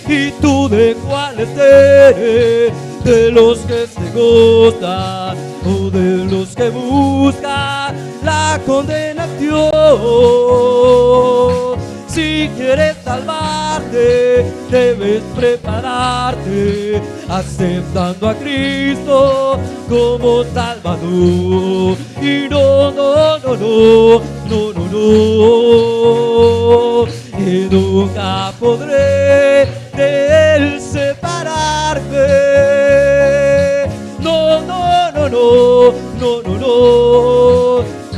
¿Y tú de cuáles eres? ¿De los que se gustan o de los que buscan la condenación? Si quieres salvarte, debes prepararte, aceptando a Cristo como Salvador. Y no, y nunca podré de Él separarme. No,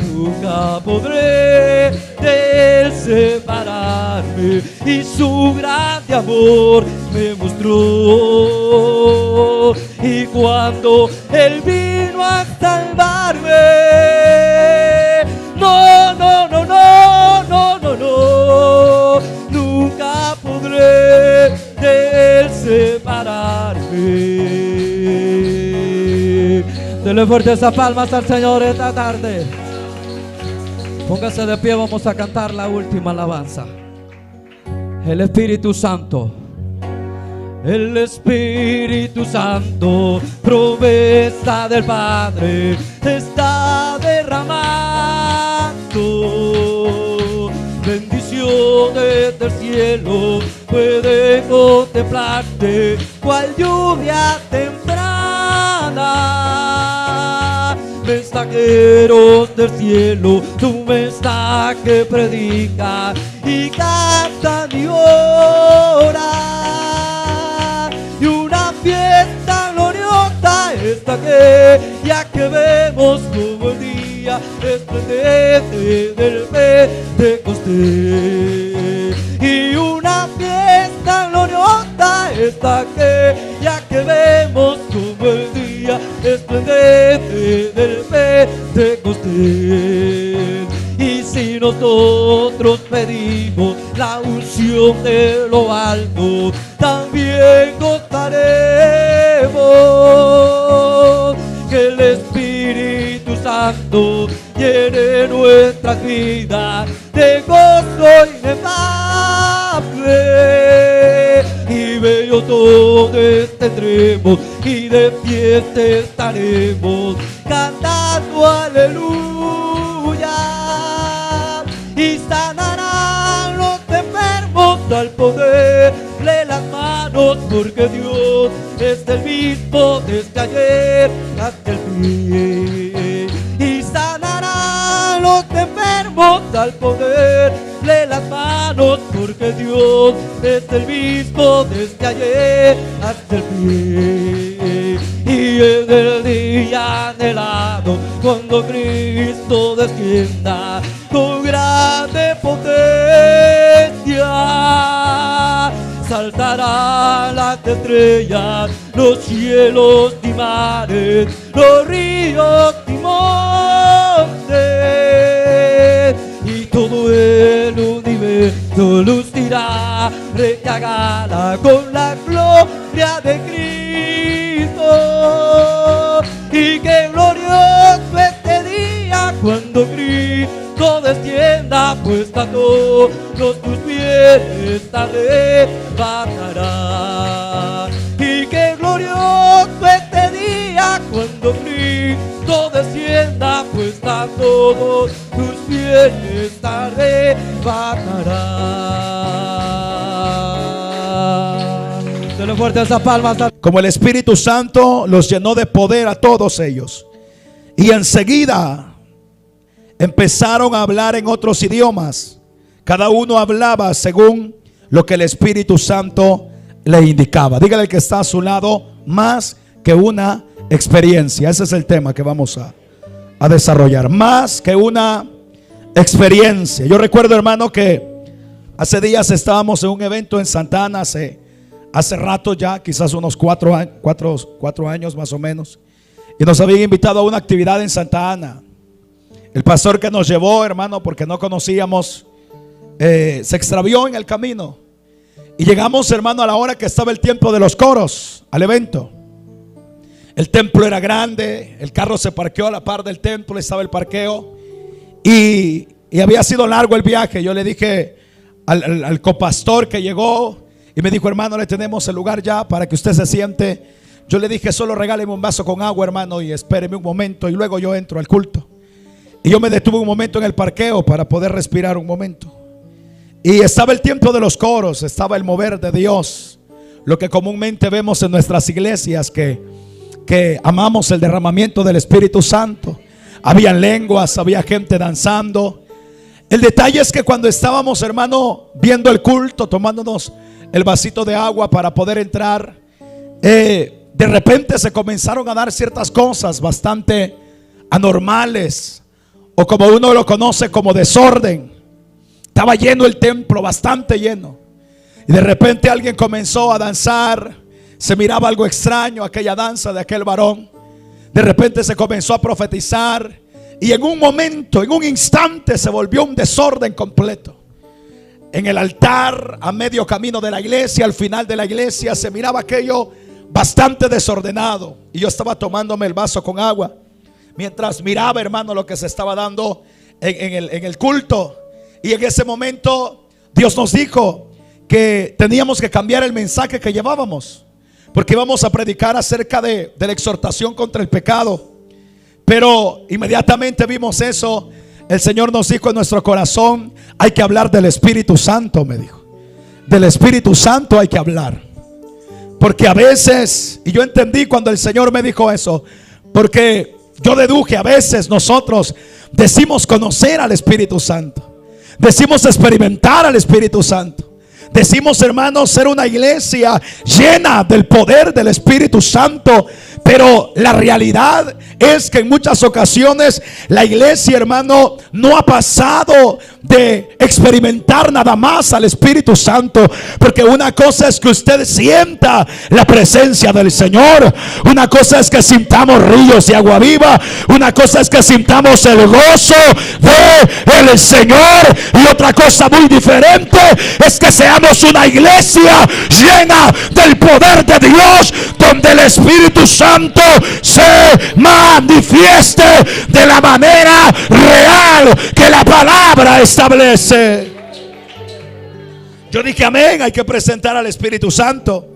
nunca podré de Él separarme. Y su grande amor me mostró, y cuando Él vino a salvarme, nunca podré de Él separarme. Dele fuerte esas palmas al Señor esta tarde. Póngase de pie, vamos a cantar la última alabanza. El Espíritu Santo, el Espíritu Santo, promesa del Padre, está derramando. Bendiciones del cielo pueden contemplarte, cual lluvia temprana. Mensajeros del cielo, tu mensaje predica y canta y ora. Y una fiesta gloriosa esta que ya que vemos como el día resplandece del Pentecostés. Y una fiesta gloriosa esta que ya que vemos como el día resplandece del Pentecostés. Y si nosotros pedimos la unción de lo alto, también gozaremos. Que el Espíritu Santo llene nuestras vidas de gozo inefable. Y bello todos tendremos y de fiesta estaremos cantando aleluya. Y sanarán los enfermos al poder de las manos, porque Dios es el mismo desde ayer hasta el fin. Y sanarán los enfermos al poder de las manos, porque Dios es el mismo desde ayer hasta el fin. Y en el día anhelado, cuando Cristo descienda con grande potencia, saltarán las estrellas, los cielos y mares, los ríos y montes, y todo el universo lucirá recargada con la gloria de Cristo. Y qué glorioso este día cuando Cristo descienda, pues a todos tus pies levantará. Y qué glorioso este día cuando Cristo descienda, pues a todos tus pies levantará. Denle fuerte esas palmas. Como el Espíritu Santo los llenó de poder a todos ellos, y enseguida empezaron a hablar en otros idiomas. Cada uno hablaba según lo que el Espíritu Santo le indicaba. Dígale al que está a su lado: más que una experiencia. Ese es el tema que vamos a desarrollar. Más que una experiencia. Yo recuerdo, hermano, que hace días estábamos en un evento en Santa Ana, hace rato ya, quizás unos 4 años más o menos, y nos habían invitado a una actividad en Santa Ana. El pastor que nos llevó, hermano, porque no conocíamos, se extravió en el camino. Y llegamos, hermano, a la hora que estaba el tiempo de los coros, al evento. El templo era grande, el carro se parqueó a la par del templo, estaba el parqueo, y había sido largo el viaje. Yo le dije al copastor que llegó Y me dijo: hermano, le tenemos el lugar ya para que usted se siente. Yo le dije: solo regáleme un vaso con agua, hermano, y espéreme un momento y luego yo entro al culto. Y yo me detuve un momento en el parqueo para poder respirar un momento. Y estaba el tiempo de los coros, estaba el mover de Dios, lo que comúnmente vemos en nuestras iglesias, que amamos el derramamiento del Espíritu Santo. Había lenguas, había gente danzando. El detalle es que cuando estábamos, hermano, viendo el culto, tomándonos el vasito de agua para poder entrar, de repente se comenzaron a dar ciertas cosas bastante anormales, o como uno lo conoce como desorden. Estaba lleno el templo, bastante lleno. Y de repente alguien comenzó a danzar. Se miraba algo extraño aquella danza de aquel varón. De repente se comenzó a profetizar. Y en un momento, en un instante, se volvió un desorden completo. En el altar, a medio camino de la iglesia, al final de la iglesia, se miraba aquello bastante desordenado. Y yo estaba tomándome el vaso con agua mientras miraba, hermano, lo que se estaba dando en el culto. Y en ese momento Dios nos dijo que teníamos que cambiar el mensaje que llevábamos, porque íbamos a predicar acerca de la exhortación contra el pecado. Pero inmediatamente vimos eso. El Señor nos dijo en nuestro corazón: hay que hablar del Espíritu Santo, me dijo. Del Espíritu Santo hay que hablar. Porque a veces, y yo entendí cuando el Señor me dijo eso, porque yo deduje, a veces nosotros decimos conocer al Espíritu Santo, decimos experimentar al Espíritu Santo, decimos, hermanos, ser una iglesia llena del poder del Espíritu Santo. Pero la realidad es que en muchas ocasiones la iglesia, hermano, no ha pasado de experimentar nada más al Espíritu Santo. Porque una cosa es que usted sienta la presencia del Señor, una cosa es que sintamos ríos de agua viva, una cosa es que sintamos el gozo del Señor, y otra cosa muy diferente es que seamos una iglesia llena del poder de Dios, donde el Espíritu Santo se manifieste de la manera real que la palabra establece. Yo dije amén, hay que presentar al Espíritu Santo.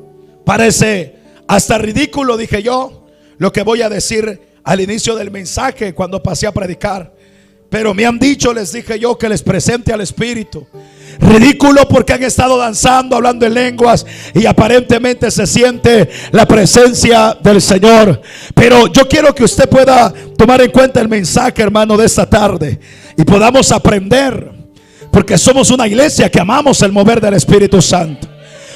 Parece hasta ridículo, dije yo, lo que voy a decir al inicio del mensaje cuando pasé a predicar. Pero me han dicho, les dije yo, que les presente al Espíritu. Ridículo porque han estado danzando, hablando en lenguas, y aparentemente se siente la presencia del Señor. Pero yo quiero que usted pueda tomar en cuenta el mensaje, hermano, de esta tarde, y podamos aprender, porque somos una iglesia que amamos el mover del Espíritu Santo.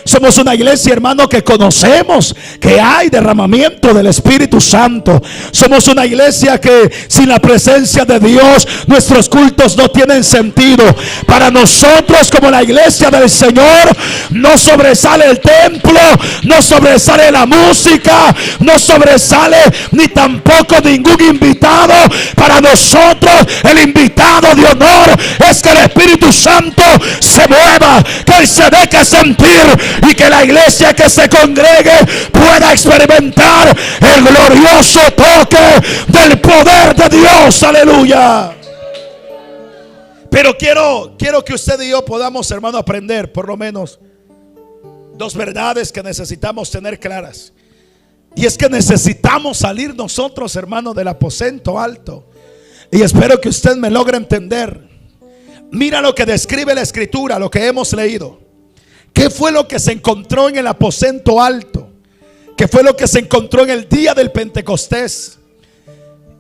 Somos una iglesia, hermano, que conocemos que hay derramamiento del Espíritu Santo. Somos una iglesia que sin la presencia de Dios nuestros cultos no tienen sentido. Para nosotros, como la iglesia del Señor, no sobresale el templo, no sobresale la música, no sobresale ni tampoco ningún invitado. Para nosotros el invitado de honor es que el Espíritu Santo se mueva, que Él se deje sentir, y que la iglesia que se congregue pueda experimentar el glorioso toque del poder de Dios. Aleluya. Pero quiero que usted y yo podamos, hermano, aprender por lo menos dos verdades que necesitamos tener claras. Y es que necesitamos salir nosotros, hermano, del aposento alto. Y espero que usted me logre entender. Mira lo que describe la Escritura, lo que hemos leído. ¿Qué fue lo que se encontró en el aposento alto? ¿Qué fue lo que se encontró en el día del Pentecostés?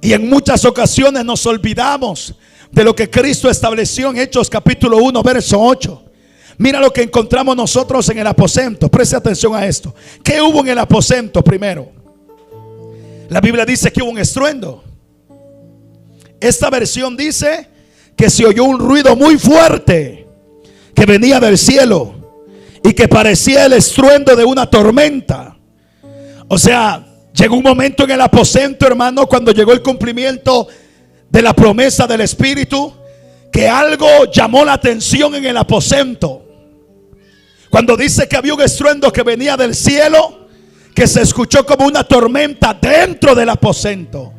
Y en muchas ocasiones nos olvidamos de lo que Cristo estableció en Hechos capítulo 1 verso 8. Mira lo que encontramos nosotros en el aposento. Preste atención a esto. ¿Qué hubo en el aposento primero? La Biblia dice que hubo un estruendo. Esta versión dice que se oyó un ruido muy fuerte que venía del cielo y que parecía el estruendo de una tormenta. O sea, llegó un momento en el aposento, hermano, cuando llegó el cumplimiento de la promesa del Espíritu, que algo llamó la atención en el aposento. Cuando dice que había un estruendo que venía del cielo, que se escuchó como una tormenta dentro del aposento,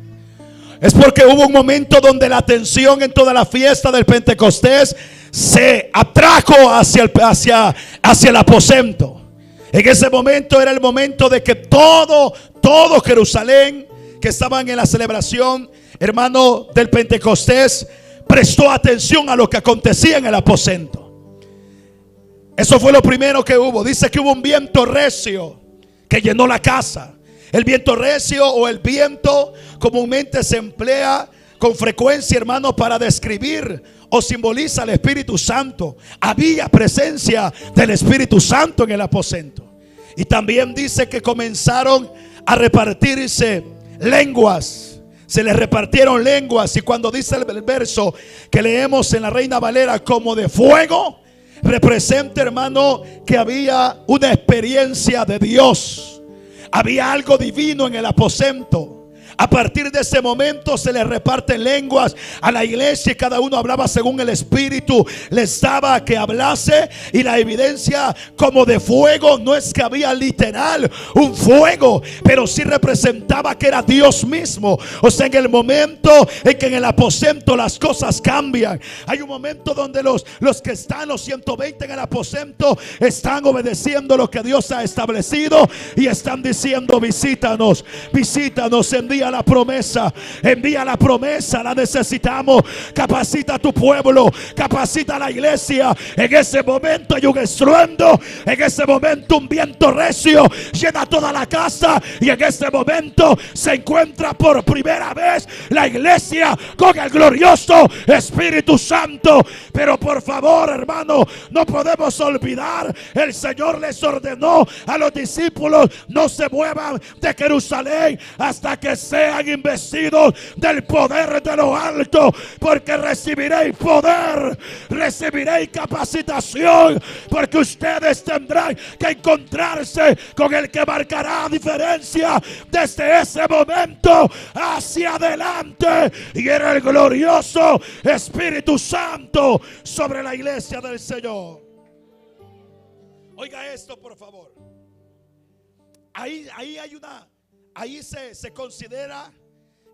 es porque hubo un momento donde la atención en toda la fiesta del Pentecostés se atrajo hacia el aposento. En ese momento era el momento de que todo Jerusalén, que estaban en la celebración, hermano, del Pentecostés, prestó atención a lo que acontecía en el aposento. Eso fue lo primero que hubo. Dice que hubo un viento recio que llenó la casa. El viento recio, o el viento, comúnmente se emplea con frecuencia, hermano, para describir o simboliza al Espíritu Santo. Había presencia del Espíritu Santo en el aposento. Y también dice que comenzaron a repartirse lenguas. Se les repartieron lenguas. Y cuando dice el verso que leemos en la Reina Valera como de fuego, representa, hermano, que había una experiencia de Dios. Había algo divino en el aposento. A partir de ese momento se les reparten lenguas a la iglesia y cada uno hablaba según el Espíritu les daba que hablase. Y la evidencia como de fuego no es que había literal un fuego, pero sí representaba que era Dios mismo. O sea, en el momento en que en el aposento las cosas cambian, hay un momento donde los que están, los 120 en el aposento, están obedeciendo lo que Dios ha establecido y están diciendo: visítanos, visítanos, envía la promesa, la necesitamos. Capacita a tu pueblo, capacita a la iglesia. En ese momento hay un estruendo, en ese momento un viento recio llena toda la casa, y en ese momento se encuentra por primera vez la iglesia con el glorioso Espíritu Santo. Pero por favor, hermano, no podemos olvidar, el Señor les ordenó a los discípulos: no se muevan de Jerusalén hasta que sean investidos del poder de lo alto, porque recibiréis poder, recibiréis capacitación, porque ustedes tendrán que encontrarse con el que marcará diferencia desde ese momento hacia adelante, y era el glorioso Espíritu Santo sobre la iglesia del Señor. Oiga esto, por favor. Ahí se considera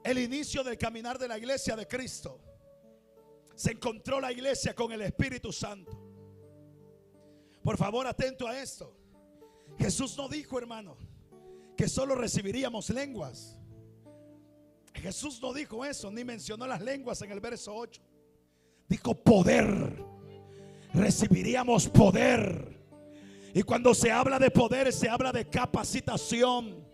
el inicio del caminar de la iglesia de Cristo. Se encontró la iglesia con el Espíritu Santo. Por favor, atento a esto. Jesús no dijo, hermano, que solo recibiríamos lenguas. Jesús no dijo eso, ni mencionó las lenguas en el verso 8. Dijo poder. Recibiríamos poder. Y cuando se habla de poder, se habla de capacitación.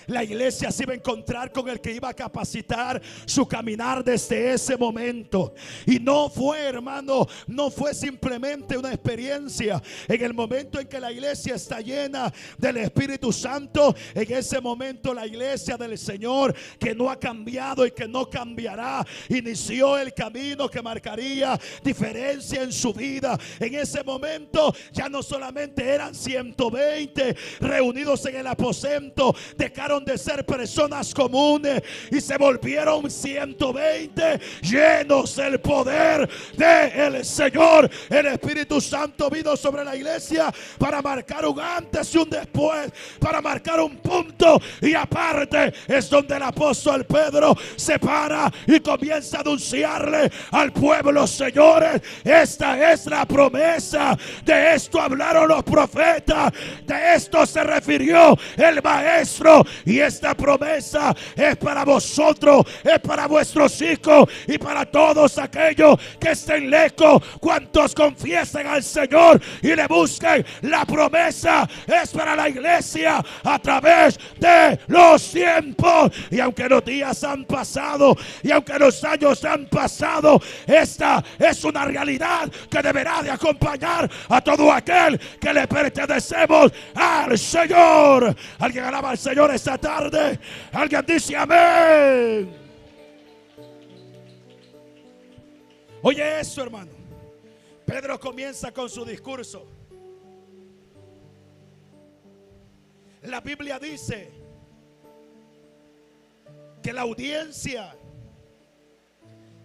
La iglesia se iba a encontrar con el que iba a capacitar su caminar desde ese momento. Y no fue, hermano, no fue simplemente una experiencia. En el momento en que la iglesia está llena del Espíritu Santo, en ese momento la iglesia del Señor, que no ha cambiado y que no cambiará, inició el camino que marcaría diferencia en su vida. En ese momento ya no solamente eran 120 reunidos en el aposento, dejaron de ser personas comunes y se volvieron 120 llenos del poder del Señor. El Espíritu Santo vino sobre la iglesia para marcar un antes y un después, para marcar un punto y aparte. Es donde el apóstol Pedro se para y comienza a anunciarle al pueblo: señores, esta es la promesa, de esto hablaron los profetas, de esto se refirió el maestro, y esta promesa es para vosotros, es para vuestros hijos y para todos aquellos que estén lejos, cuantos confiesen al Señor y le busquen. La promesa es para la iglesia a través de los tiempos. Y aunque los días han pasado y aunque los años han pasado, esta es una realidad que deberá de acompañar a todo aquel que le pertenecemos al Señor. ¿Alguien alaba al Señor esta tarde? Alguien dice amén. Oye eso, hermano. Pedro comienza con su discurso. La Biblia dice que la audiencia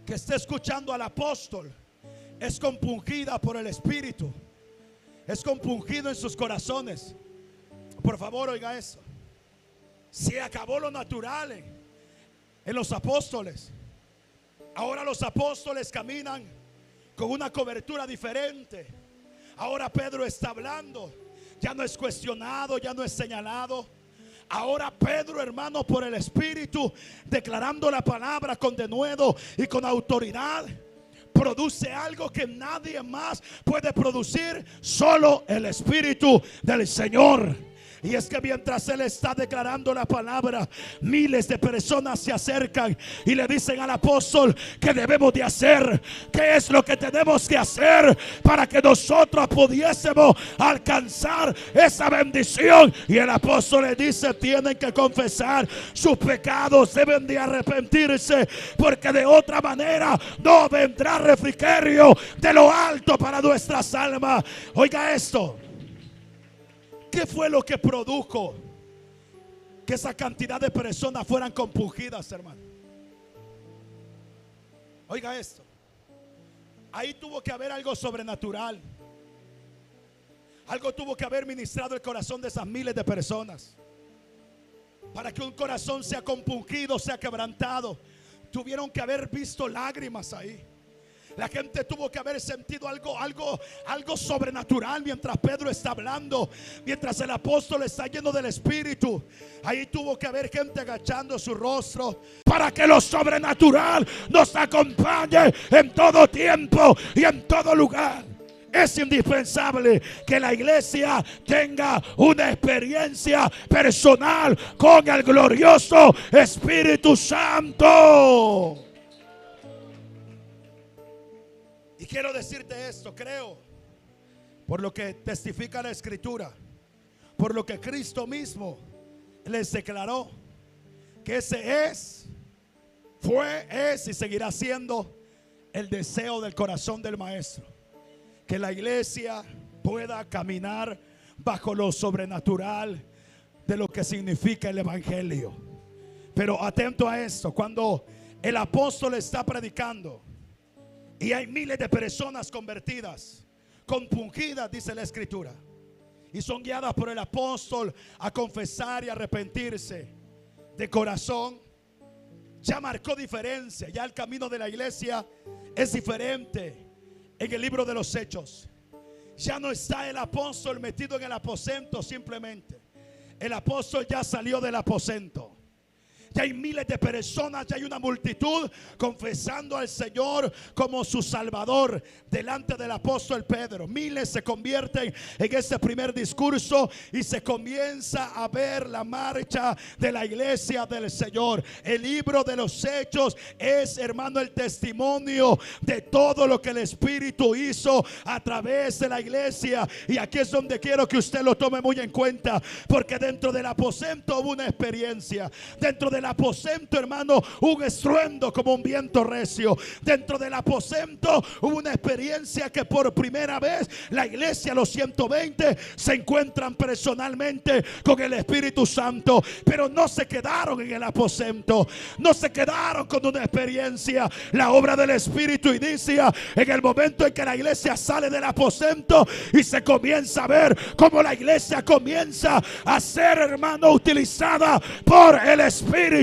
que está escuchando al apóstol es compungida por el Espíritu, es compungido en sus corazones. Por favor, oiga eso. Se acabó lo natural en los apóstoles. Ahora los apóstoles caminan con una cobertura diferente. Ahora Pedro está hablando. ya no es cuestionado, ya no es señalado. Ahora Pedro, hermano, por el Espíritu, declarando la palabra con denuedo y con autoridad, produce algo que nadie más puede producir, solo el Espíritu del Señor. Y es que mientras él está declarando la palabra, miles de personas se acercan y le dicen al apóstol: ¿qué debemos de hacer? ¿Qué es lo que tenemos que hacer para que nosotros pudiésemos alcanzar esa bendición? Y el apóstol le dice: tienen que confesar sus pecados, deben de arrepentirse, porque de otra manera no vendrá refrigerio de lo alto para nuestras almas. Oiga esto. ¿Qué fue lo que produjo que esa cantidad de personas fueran compungidas, hermano? Oiga esto. Ahí tuvo que haber algo sobrenatural. Algo tuvo que haber ministrado el corazón de esas miles de personas para que un corazón sea compungido, sea quebrantado. Tuvieron que haber visto lágrimas ahí. La gente tuvo que haber sentido algo sobrenatural mientras Pedro está hablando, mientras el apóstol está lleno del Espíritu. Ahí tuvo que haber gente agachando su rostro para que lo sobrenatural nos acompañe en todo tiempo y en todo lugar. Es indispensable que la iglesia tenga una experiencia personal con el glorioso Espíritu Santo. Y quiero decirte esto, creo, por lo que testifica la Escritura, por lo que Cristo mismo les declaró, que ese es, fue, es y seguirá siendo el deseo del corazón del Maestro. Que la iglesia pueda caminar bajo lo sobrenatural de lo que significa el Evangelio. Pero atento a esto, cuando el apóstol está predicando y hay miles de personas convertidas, compungidas, dice la Escritura, y son guiadas por el apóstol a confesar y arrepentirse de corazón, ya marcó diferencia. Ya el camino de la iglesia es diferente. En el libro de los Hechos ya no está el apóstol metido en el aposento simplemente. El apóstol ya salió del aposento. Ya hay miles de personas, ya hay una multitud confesando al Señor como su Salvador delante del apóstol Pedro. Miles se convierten en ese primer discurso y se comienza a ver la marcha de la iglesia del Señor. El libro de los Hechos es, hermano, el testimonio de todo lo que el Espíritu hizo a través de la iglesia. Y aquí es donde quiero que usted lo tome muy en cuenta, porque dentro del aposento hubo una experiencia. Dentro del aposento, hermano, un estruendo como un viento recio. Dentro del aposento hubo una experiencia que por primera vez la iglesia, los 120, se encuentran personalmente con el Espíritu Santo. Pero no se quedaron en el aposento, no se quedaron con una experiencia. La obra del Espíritu inicia en el momento en que la iglesia sale del aposento y se comienza a ver cómo la iglesia comienza a ser, hermano, utilizada por el Espíritu.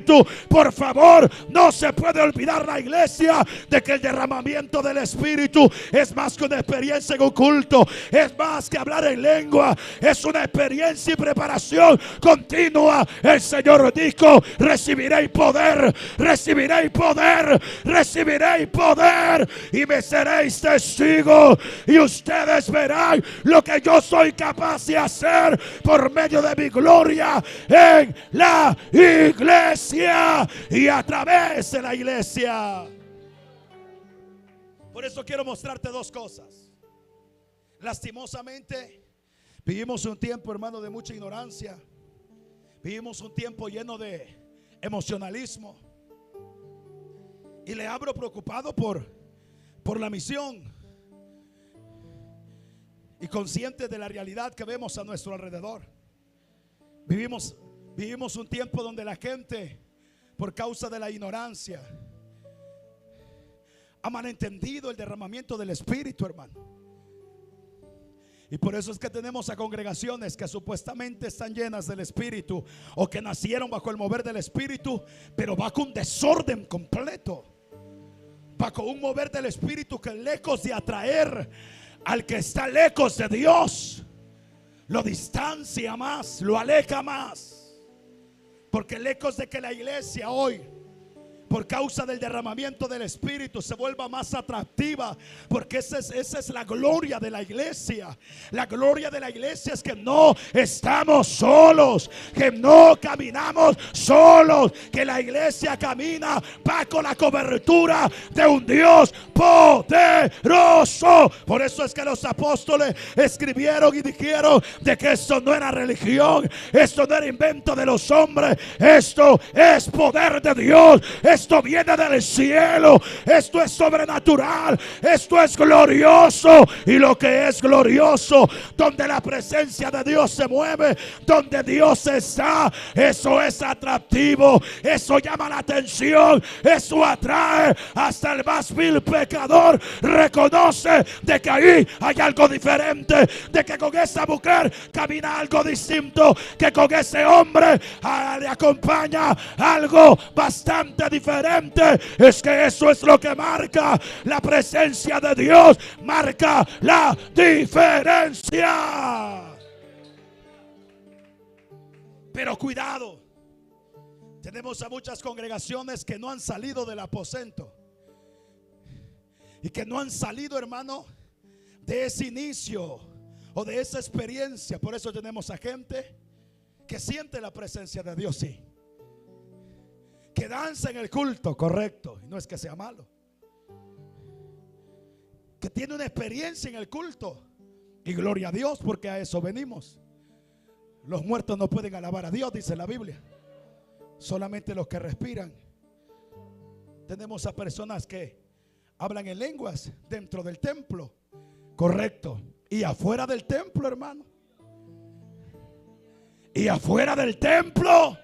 Por favor, no se puede olvidar la iglesia de que el derramamiento del Espíritu es más que una experiencia en un culto, es más que hablar en lengua, es una experiencia y preparación continua. El Señor dijo: recibiréis poder, recibiréis poder, recibiréis poder y me seréis testigos, y ustedes verán lo que yo soy capaz de hacer por medio de mi gloria en la iglesia y a través de la iglesia. Por eso quiero mostrarte dos cosas. Lastimosamente vivimos un tiempo, hermano, de mucha ignorancia. Vivimos un tiempo lleno de emocionalismo. Y le hablo preocupado por la misión y consciente de la realidad que vemos a nuestro alrededor. Vivimos un tiempo donde la gente, por causa de la ignorancia, ha malentendido el derramamiento del Espíritu, hermano. Y por eso es que tenemos a congregaciones que supuestamente están llenas del Espíritu, o que nacieron bajo el mover del Espíritu, pero bajo un desorden completo, bajo un mover del Espíritu que, lejos de atraer al que está lejos de Dios, lo distancia más, lo aleja más. Porque lejos de que la iglesia hoy, por causa del derramamiento del Espíritu, se vuelva más atractiva, porque esa es la gloria de la iglesia. La gloria de la iglesia es que no estamos solos, que no caminamos solos, que la iglesia camina bajo la cobertura de un Dios poderoso. Por eso es que los apóstoles escribieron y dijeron de que esto no era religión, esto no era invento de los hombres, esto es poder de Dios. Esto viene del cielo, esto es sobrenatural, esto es glorioso. Y lo que es glorioso, donde la presencia de Dios se mueve, donde Dios está, eso es atractivo, eso llama la atención, eso atrae. Hasta el más vil pecador reconoce de que ahí hay algo diferente, de que con esa mujer camina algo distinto, que con ese hombre le acompaña algo bastante diferente. Es que eso es lo que marca la presencia de Dios, marca la diferencia. Pero cuidado, tenemos a muchas congregaciones que no han salido del aposento y que no han salido, hermano, de ese inicio o de esa experiencia. Por eso tenemos a gente que siente la presencia de Dios, sí, que danza en el culto, correcto, y no es que sea malo, que tiene una experiencia en el culto, y gloria a Dios, porque a eso venimos. Los muertos no pueden alabar a Dios, dice la Biblia, solamente los que respiran. Tenemos a personas que hablan en lenguas dentro del templo, correcto, y afuera del templo, hermano, y afuera del templo.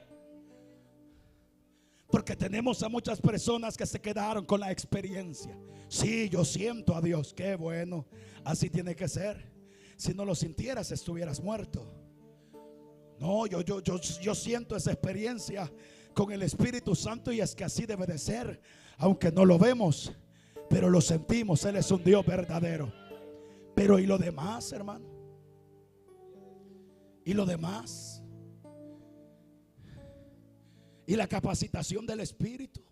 Porque tenemos a muchas personas que se quedaron con la experiencia. Sí, yo siento a Dios, qué bueno, así tiene que ser. Si no lo sintieras, estuvieras muerto. No, yo siento esa experiencia con el Espíritu Santo, y es que así debe de ser, aunque no lo vemos, pero lo sentimos. Él es un Dios verdadero. Pero ¿y lo demás, hermano? ¿Y lo demás? Y la capacitación del Espíritu.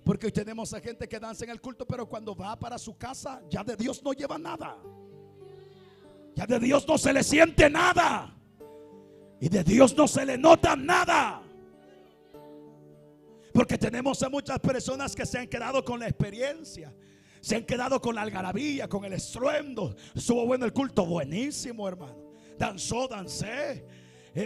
Porque hoy tenemos a gente que danza en el culto, pero cuando va para su casa, ya de Dios no lleva nada. Ya de Dios no se le siente nada. Y de Dios no se le nota nada. Porque tenemos a muchas personas que se han quedado con la experiencia, se han quedado con la algarabía, con el estruendo. Estuvo bueno el culto, buenísimo, hermano. Dancé.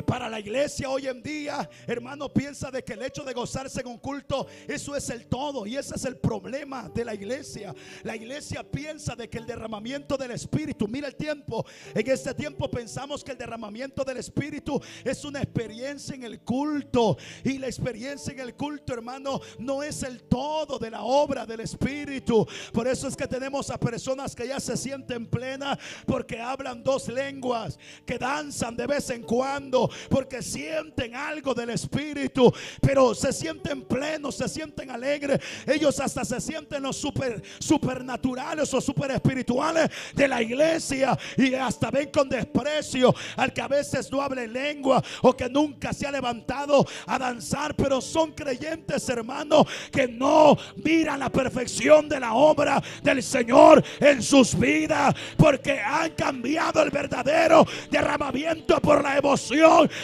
Para la iglesia hoy en día, hermano, piensa de que el hecho de gozarse en un culto, eso es el todo. Y ese es el problema de la iglesia. La iglesia piensa de que el derramamiento del Espíritu, mira el tiempo, en este tiempo pensamos que el derramamiento del Espíritu es una experiencia en el culto. Y la experiencia en el culto, hermano, no es el todo de la obra del Espíritu. Por eso es que tenemos a personas que ya se sienten plenas, porque hablan dos lenguas, que danzan de vez en cuando, porque sienten algo del Espíritu, pero se sienten plenos, se sienten alegres. Ellos hasta se sienten los supernaturales o super espirituales de la iglesia, y hasta ven con desprecio al que a veces no habla en lengua o que nunca se ha levantado a danzar. Pero son creyentes, hermano, que no miran la perfección de la obra del Señor en sus vidas, porque han cambiado el verdadero derramamiento por la emoción.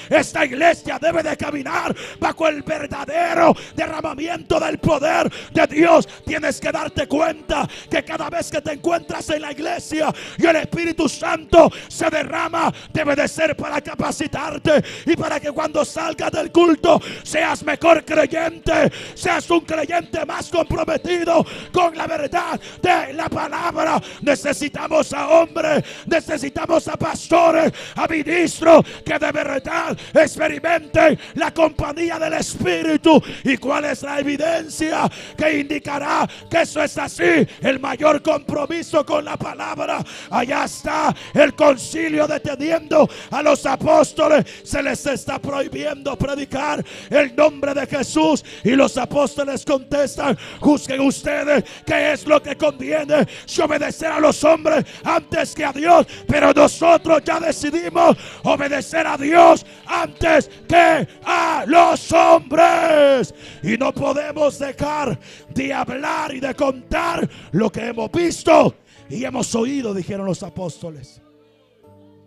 Esta iglesia debe de caminar bajo el verdadero derramamiento del poder de Dios. Tienes que darte cuenta que cada vez que te encuentras en la iglesia y el Espíritu Santo se derrama, debe de ser para capacitarte y para que cuando salgas del culto seas mejor creyente, seas un creyente más comprometido con la verdad de la palabra. Necesitamos a hombres, necesitamos a pastores, a ministros que de verdad verdad experimenten la compañía del Espíritu. ¿Y cuál es la evidencia que indicará que eso es así? El mayor compromiso con la palabra. Allá está el concilio deteniendo a los apóstoles. Se les está prohibiendo predicar el nombre de Jesús, y los apóstoles contestan: juzguen ustedes qué es lo que conviene, si obedecer a los hombres antes que a Dios. Pero nosotros ya decidimos obedecer a Dios antes que a los hombres, y no podemos dejar de hablar y de contar lo que hemos visto y hemos oído, dijeron los apóstoles.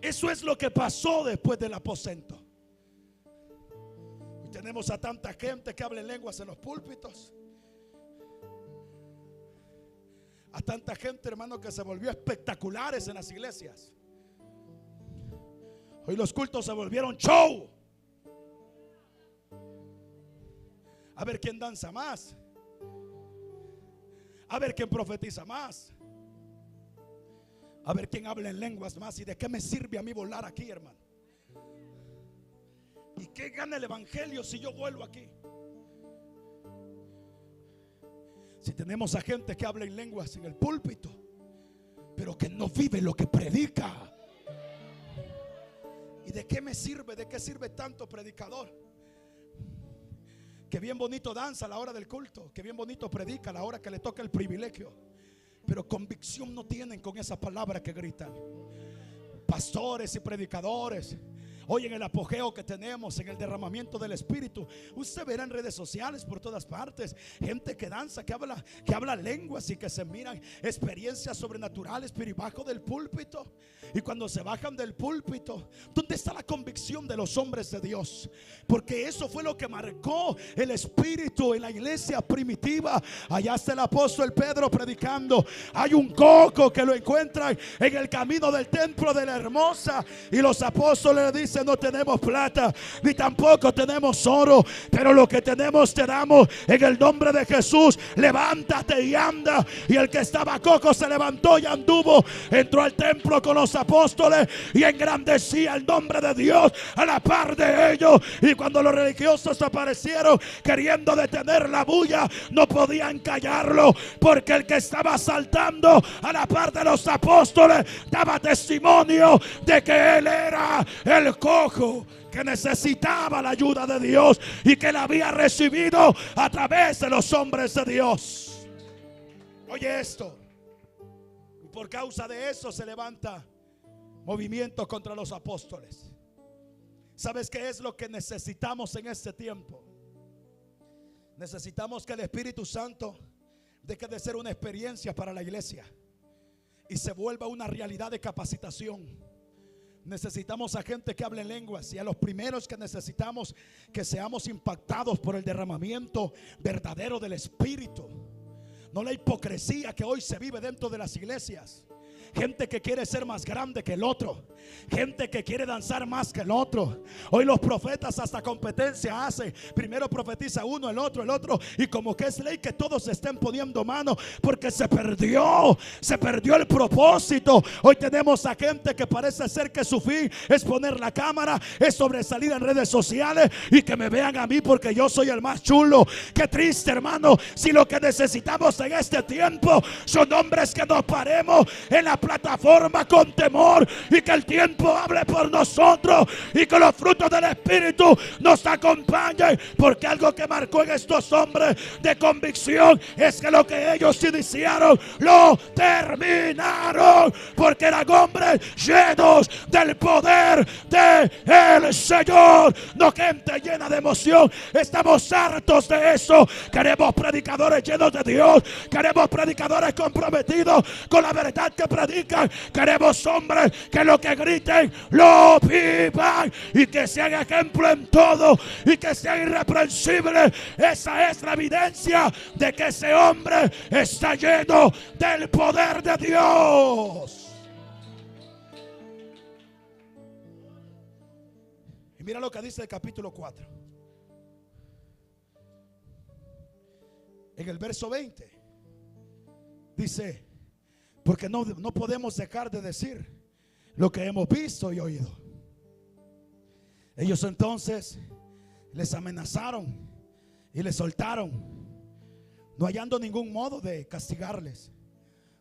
Eso es lo que pasó después del aposento. Y tenemos a tanta gente que habla en lenguas en los púlpitos, a tanta gente, hermano, que se volvió espectaculares en las iglesias. Hoy los cultos se volvieron show. A ver quién danza más, a ver quién profetiza más, a ver quién habla en lenguas más. ¿Y de qué me sirve a mí volar aquí, hermano? ¿Y qué gana el evangelio si yo vuelo aquí? Si tenemos a gente que habla en lenguas en el púlpito, pero que no vive lo que predica, ¿y de qué me sirve? ¿De qué sirve tanto predicador? Que bien bonito danza a la hora del culto, que bien bonito predica a la hora que le toca el privilegio, pero convicción no tienen con esa palabra que gritan. Pastores y predicadores, hoy en el apogeo que tenemos, en el derramamiento del Espíritu, usted verá en redes sociales por todas partes gente que danza, que habla lenguas y que se miran experiencias sobrenaturales, pero debajo del púlpito. Y cuando se bajan del púlpito, ¿dónde está la convicción de los hombres de Dios? Porque eso fue lo que marcó el Espíritu en la iglesia primitiva. Allá está el apóstol Pedro predicando. Hay un coco que lo encuentran en el camino del templo de la Hermosa, y los apóstoles le dicen: no tenemos plata ni tampoco tenemos oro, pero lo que tenemos te damos. En el nombre de Jesús, levántate y anda. Y el que estaba coco se levantó y anduvo, entró al templo con los apóstoles y engrandecía el nombre de Dios a la par de ellos. Y cuando los religiosos aparecieron queriendo detener la bulla, no podían callarlo, porque el que estaba saltando a la par de los apóstoles daba testimonio de que él era el cojo que necesitaba la ayuda de Dios y que la había recibido a través de los hombres de Dios. Oye esto, y por causa de eso se levanta movimiento contra los apóstoles. ¿Sabes qué es lo que necesitamos en este tiempo? Necesitamos que el Espíritu Santo deje de ser una experiencia para la iglesia y se vuelva una realidad de capacitación. Necesitamos a gente que hable en lenguas, y a los primeros que necesitamos que seamos impactados por el derramamiento verdadero del Espíritu, no la hipocresía que hoy se vive dentro de las iglesias. Gente que quiere ser más grande que el otro, gente que quiere danzar más que el otro. Hoy los profetas hasta competencia hacen. Primero profetiza uno, el otro, y como que es ley que todos se estén poniendo mano, porque se perdió el propósito. Hoy tenemos a gente que parece ser que su fin es poner la cámara, es sobresalir en redes sociales y que me vean a mí porque yo soy el más chulo. Qué triste, hermano, si lo que necesitamos en este tiempo son hombres que nos paremos en la plataforma con temor y que el tiempo hable por nosotros y que los frutos del Espíritu nos acompañen, porque algo que marcó en estos hombres de convicción es que lo que ellos iniciaron lo terminaron, porque eran hombres llenos del poder del Señor, no gente llena de emoción. Estamos hartos de eso. Queremos predicadores llenos de Dios, queremos predicadores comprometidos con la verdad que predican. Queremos hombres que lo que griten lo vivan y que sean ejemplo en todo y que sean irreprensibles. Esa es la evidencia de que ese hombre está lleno del poder de Dios. Y mira lo que dice el capítulo 4 en el verso 20. Dice: porque no podemos dejar de decir lo que hemos visto y oído. Ellos entonces les amenazaron y les soltaron, no hallando ningún modo de castigarles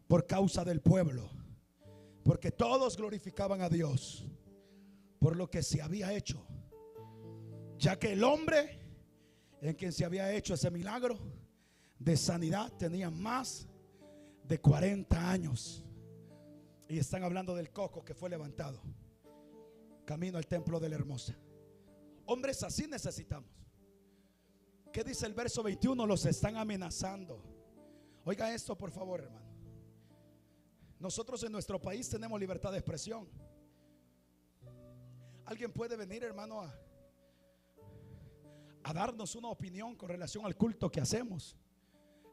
por causa del pueblo, porque todos glorificaban a Dios por lo que se había hecho, ya que el hombre en quien se había hecho ese milagro de sanidad tenía más de 40 años. Y están hablando del coco que fue levantado camino al templo de la Hermosa. Hombres así necesitamos. ¿Qué dice el verso 21? Los están amenazando. Oiga esto, por favor, hermano. Nosotros en nuestro país tenemos libertad de expresión. Alguien puede venir, hermano, a darnos una opinión con relación al culto que hacemos.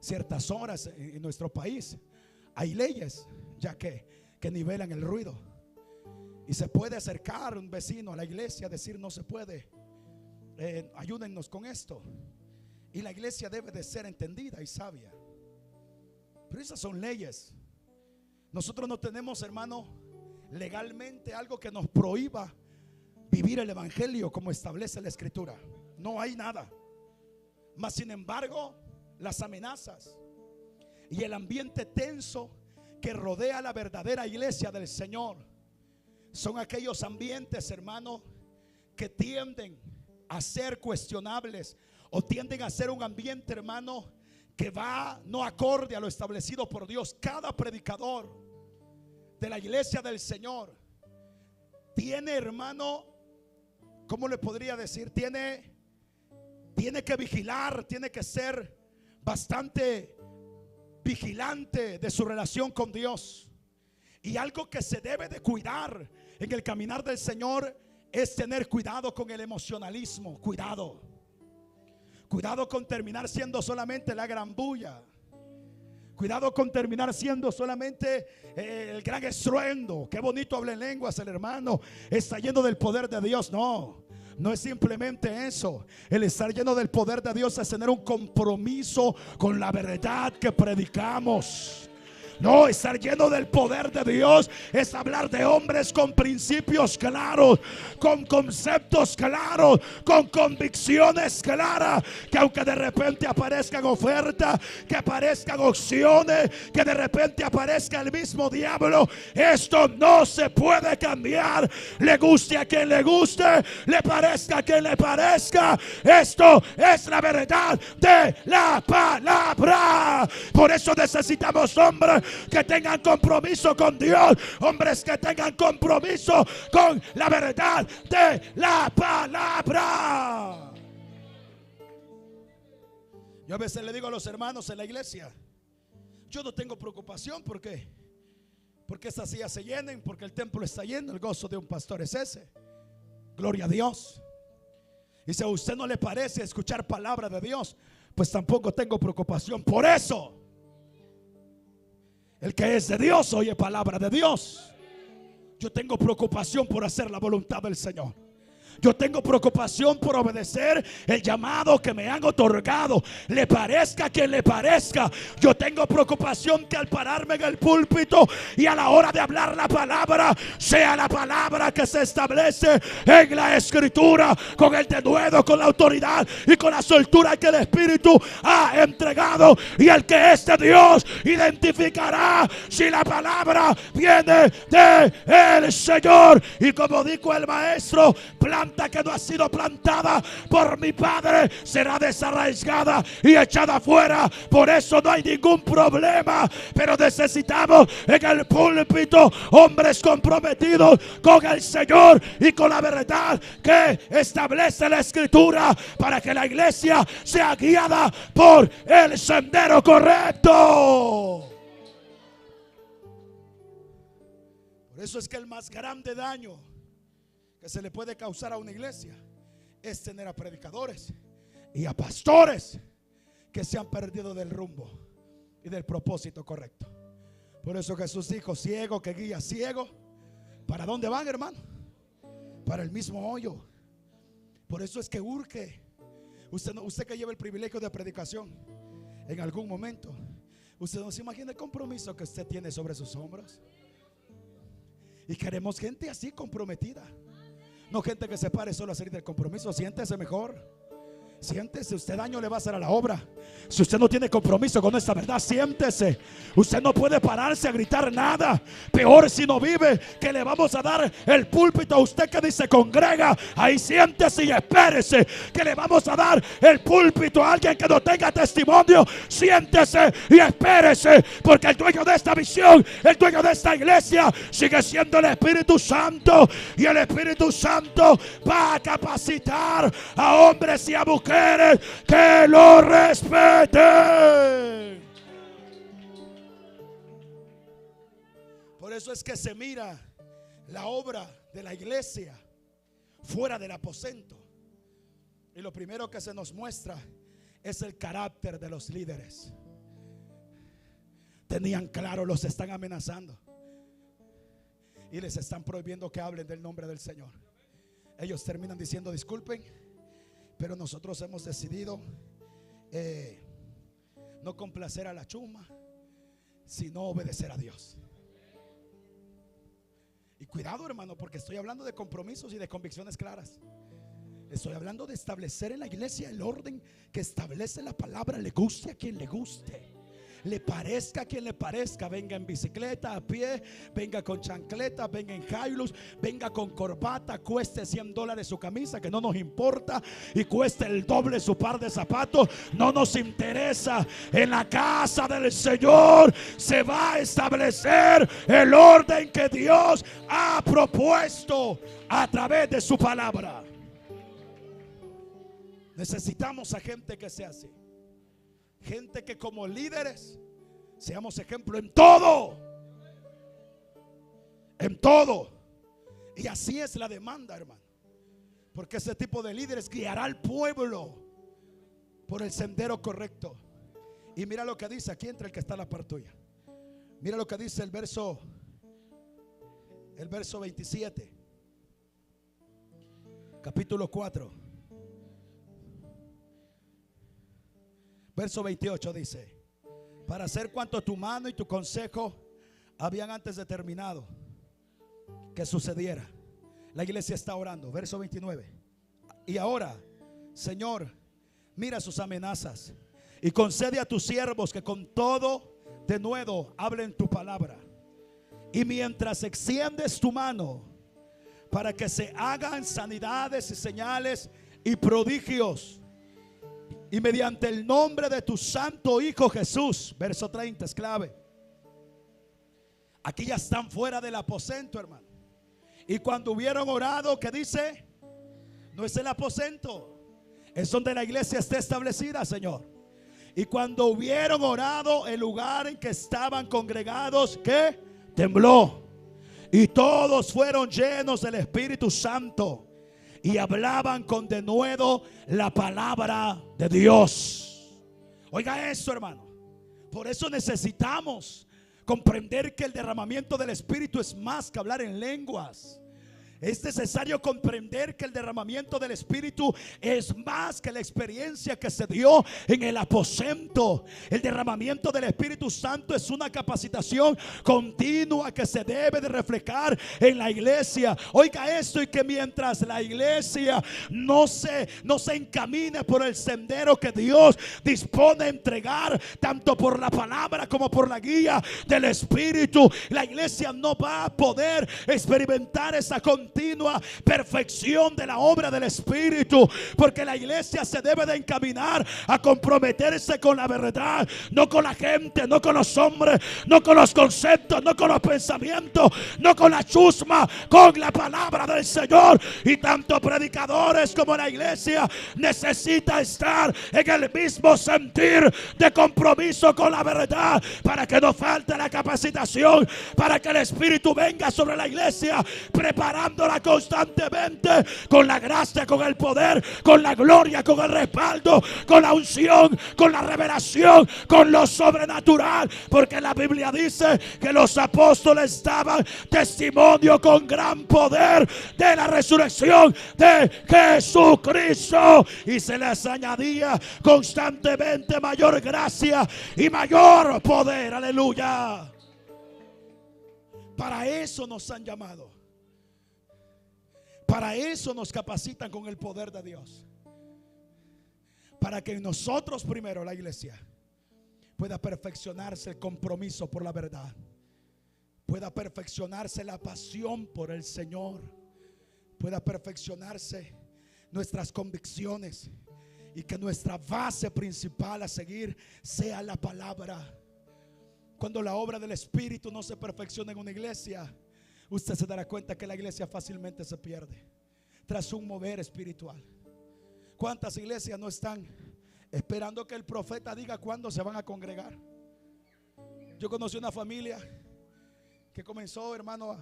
Ciertas horas en nuestro país hay leyes ya que nivelan el ruido, y se puede acercar un vecino a la iglesia a decir: no se puede, ayúdennos con esto. Y la iglesia debe de ser entendida y sabia. Pero esas son leyes. Nosotros no tenemos, hermano, legalmente algo que nos prohíba vivir el evangelio como establece la escritura. No hay nada. Mas sin embargo, las amenazas y el ambiente tenso que rodea la verdadera iglesia del Señor son aquellos ambientes, hermano, que tienden a ser cuestionables, o tienden a ser un ambiente, hermano, que va no acorde a lo establecido por Dios. Cada predicador de la iglesia del Señor tiene, hermano, ¿cómo le podría decir? Tiene que vigilar, tiene que ser bastante vigilante de su relación con Dios. Y algo que se debe de cuidar en el caminar del Señor es tener cuidado con el emocionalismo. Cuidado con terminar siendo solamente la gran bulla. Cuidado con terminar siendo solamente el gran estruendo. Qué bonito habla en lenguas el hermano, está lleno del poder de Dios. No es simplemente eso. El estar lleno del poder de Dios es tener un compromiso con la verdad que predicamos. No, estar lleno del poder de Dios es hablar de hombres con principios claros, con conceptos claros, con convicciones claras. Que aunque de repente aparezcan ofertas, que aparezcan opciones, que de repente aparezca el mismo diablo, esto no se puede cambiar. Le guste a quien le guste, le parezca a quien le parezca. Esto es la verdad de la palabra. Por eso necesitamos hombres que tengan compromiso con Dios, hombres que tengan compromiso con la verdad de la palabra. Yo a veces le digo a los hermanos en la iglesia: yo no tengo preocupación porque esas sillas se llenen, porque el templo está lleno. El gozo de un pastor es ese. Gloria a Dios. Y si a usted no le parece escuchar palabra de Dios, pues tampoco tengo preocupación por eso. El que es de Dios oye palabra de Dios. Yo tengo preocupación por hacer la voluntad del Señor. Yo tengo preocupación por obedecer el llamado que me han otorgado, le parezca a quien le parezca. Yo tengo preocupación que al pararme en el púlpito y a la hora de hablar la palabra, sea la palabra que se establece en la escritura, con el denuedo, con la autoridad y con la soltura que el Espíritu ha entregado. Y el que es de Dios identificará si la palabra viene de el Señor. Y como dijo el maestro, planta que no ha sido plantada por mi Padre será desarraigada y echada afuera. Por eso no hay ningún problema, pero necesitamos en el púlpito hombres comprometidos con el Señor y con la verdad que establece la escritura, para que la iglesia sea guiada por el sendero correcto. Por eso es que el más grande daño que se le puede causar a una iglesia es tener a predicadores y a pastores que se han perdido del rumbo y del propósito correcto. Por eso Jesús dijo: ciego que guía ciego. ¿Para dónde van, hermano? Para el mismo hoyo. Por eso es que urge. Usted que lleva el privilegio de predicación, en algún momento usted no se imagina el compromiso que usted tiene sobre sus hombros. Y queremos gente así comprometida. No gente que se pare solo a salir del compromiso. Siéntese mejor. Siéntese, usted daño le va a hacer a la obra. Si usted no tiene compromiso con esta verdad, siéntese. Usted no puede pararse a gritar nada. Peor si no vive, que le vamos a dar el púlpito a usted que dice congrega. Ahí siéntese y espérese, que le vamos a dar el púlpito a alguien que no tenga testimonio. Siéntese y espérese, porque el dueño de esta visión, el dueño de esta iglesia, sigue siendo el Espíritu Santo. Y el Espíritu Santo va a capacitar a hombres y a mujeres que lo respeten. Por eso es que se mira la obra de la iglesia fuera del aposento, y lo primero que se nos muestra es el carácter de los líderes. Tenían claro, los están amenazando y les están prohibiendo que hablen del nombre del Señor. Ellos terminan diciendo: disculpen, pero nosotros hemos decidido no complacer a la chuma, sino obedecer a Dios. Y cuidado, hermano, porque estoy hablando de compromisos y de convicciones claras. Estoy hablando de establecer en la iglesia el orden que establece la palabra. Le guste a quien le guste, le parezca a quien le parezca. Venga en bicicleta, a pie, venga con chancleta, venga en Hilux, venga con corbata, cueste $100 su camisa, que no nos importa, y cueste el doble su par de zapatos, no nos interesa. En la casa del Señor se va a establecer el orden que Dios ha propuesto a través de su palabra. Necesitamos a gente que sea así. Gente que como líderes seamos ejemplo en todo. En todo. Y así es la demanda, hermano. Porque ese tipo de líderes guiará al pueblo por el sendero correcto. Y mira lo que dice aquí, entre el que está la par tuya. Mira lo que dice el verso 27, capítulo 4. Verso 28 dice: para hacer cuanto tu mano y tu consejo habían antes determinado que sucediera. La iglesia está orando. Verso 29. Y ahora, Señor, mira sus amenazas y concede a tus siervos que con todo denuedo hablen tu palabra. Y mientras extiendes tu mano para que se hagan sanidades y señales y prodigios, y mediante el nombre de tu santo Hijo Jesús. Verso 30 es clave. Aquí ya están fuera del aposento, hermano. Y cuando hubieron orado, ¿qué dice? No es el aposento, es donde la iglesia está establecida, Señor. Y cuando hubieron orado, el lugar en que estaban congregados, ¿qué? Tembló. Y todos fueron llenos del Espíritu Santo y hablaban con denuedo la palabra de Dios. Oiga eso, hermano. Por eso necesitamos comprender que el derramamiento del Espíritu es más que hablar en lenguas. Es necesario comprender que el derramamiento del Espíritu es más que la experiencia que se dio en el aposento. El derramamiento del Espíritu Santo es una capacitación continua que se debe de reflejar en la iglesia. Oiga esto, y que mientras la iglesia no se encamine por el sendero que Dios dispone a entregar, tanto por la palabra como por la guía del Espíritu, la iglesia no va a poder experimentar esa continua perfección de la obra del Espíritu, porque la iglesia se debe de encaminar a comprometerse con la verdad, no con la gente, no con los hombres, no con los conceptos, no con los pensamientos, no con la chusma, con la palabra del Señor. Y tanto predicadores como la iglesia necesita estar en el mismo sentir de compromiso con la verdad, para que no falte la capacitación, para que el Espíritu venga sobre la iglesia, preparándola constantemente con la gracia, con el poder, con la gloria, con el respaldo, con la unción, con la revelación, con lo sobrenatural. Porque la Biblia dice que los apóstoles daban testimonio con gran poder de la resurrección de Jesucristo, y se les añadía constantemente mayor gracia y mayor poder. Aleluya. Para eso nos han llamado. Para eso nos capacitan con el poder de Dios. Para que en nosotros primero, la iglesia, pueda perfeccionarse el compromiso por la verdad, pueda perfeccionarse la pasión por el Señor, pueda perfeccionarse nuestras convicciones, y que nuestra base principal a seguir sea la palabra. Cuando la obra del Espíritu no se perfecciona en una iglesia, usted se dará cuenta que la iglesia fácilmente se pierde tras un mover espiritual. ¿Cuántas iglesias no están esperando que el profeta diga cuándo se van a congregar? Yo conocí una familia que comenzó, hermano,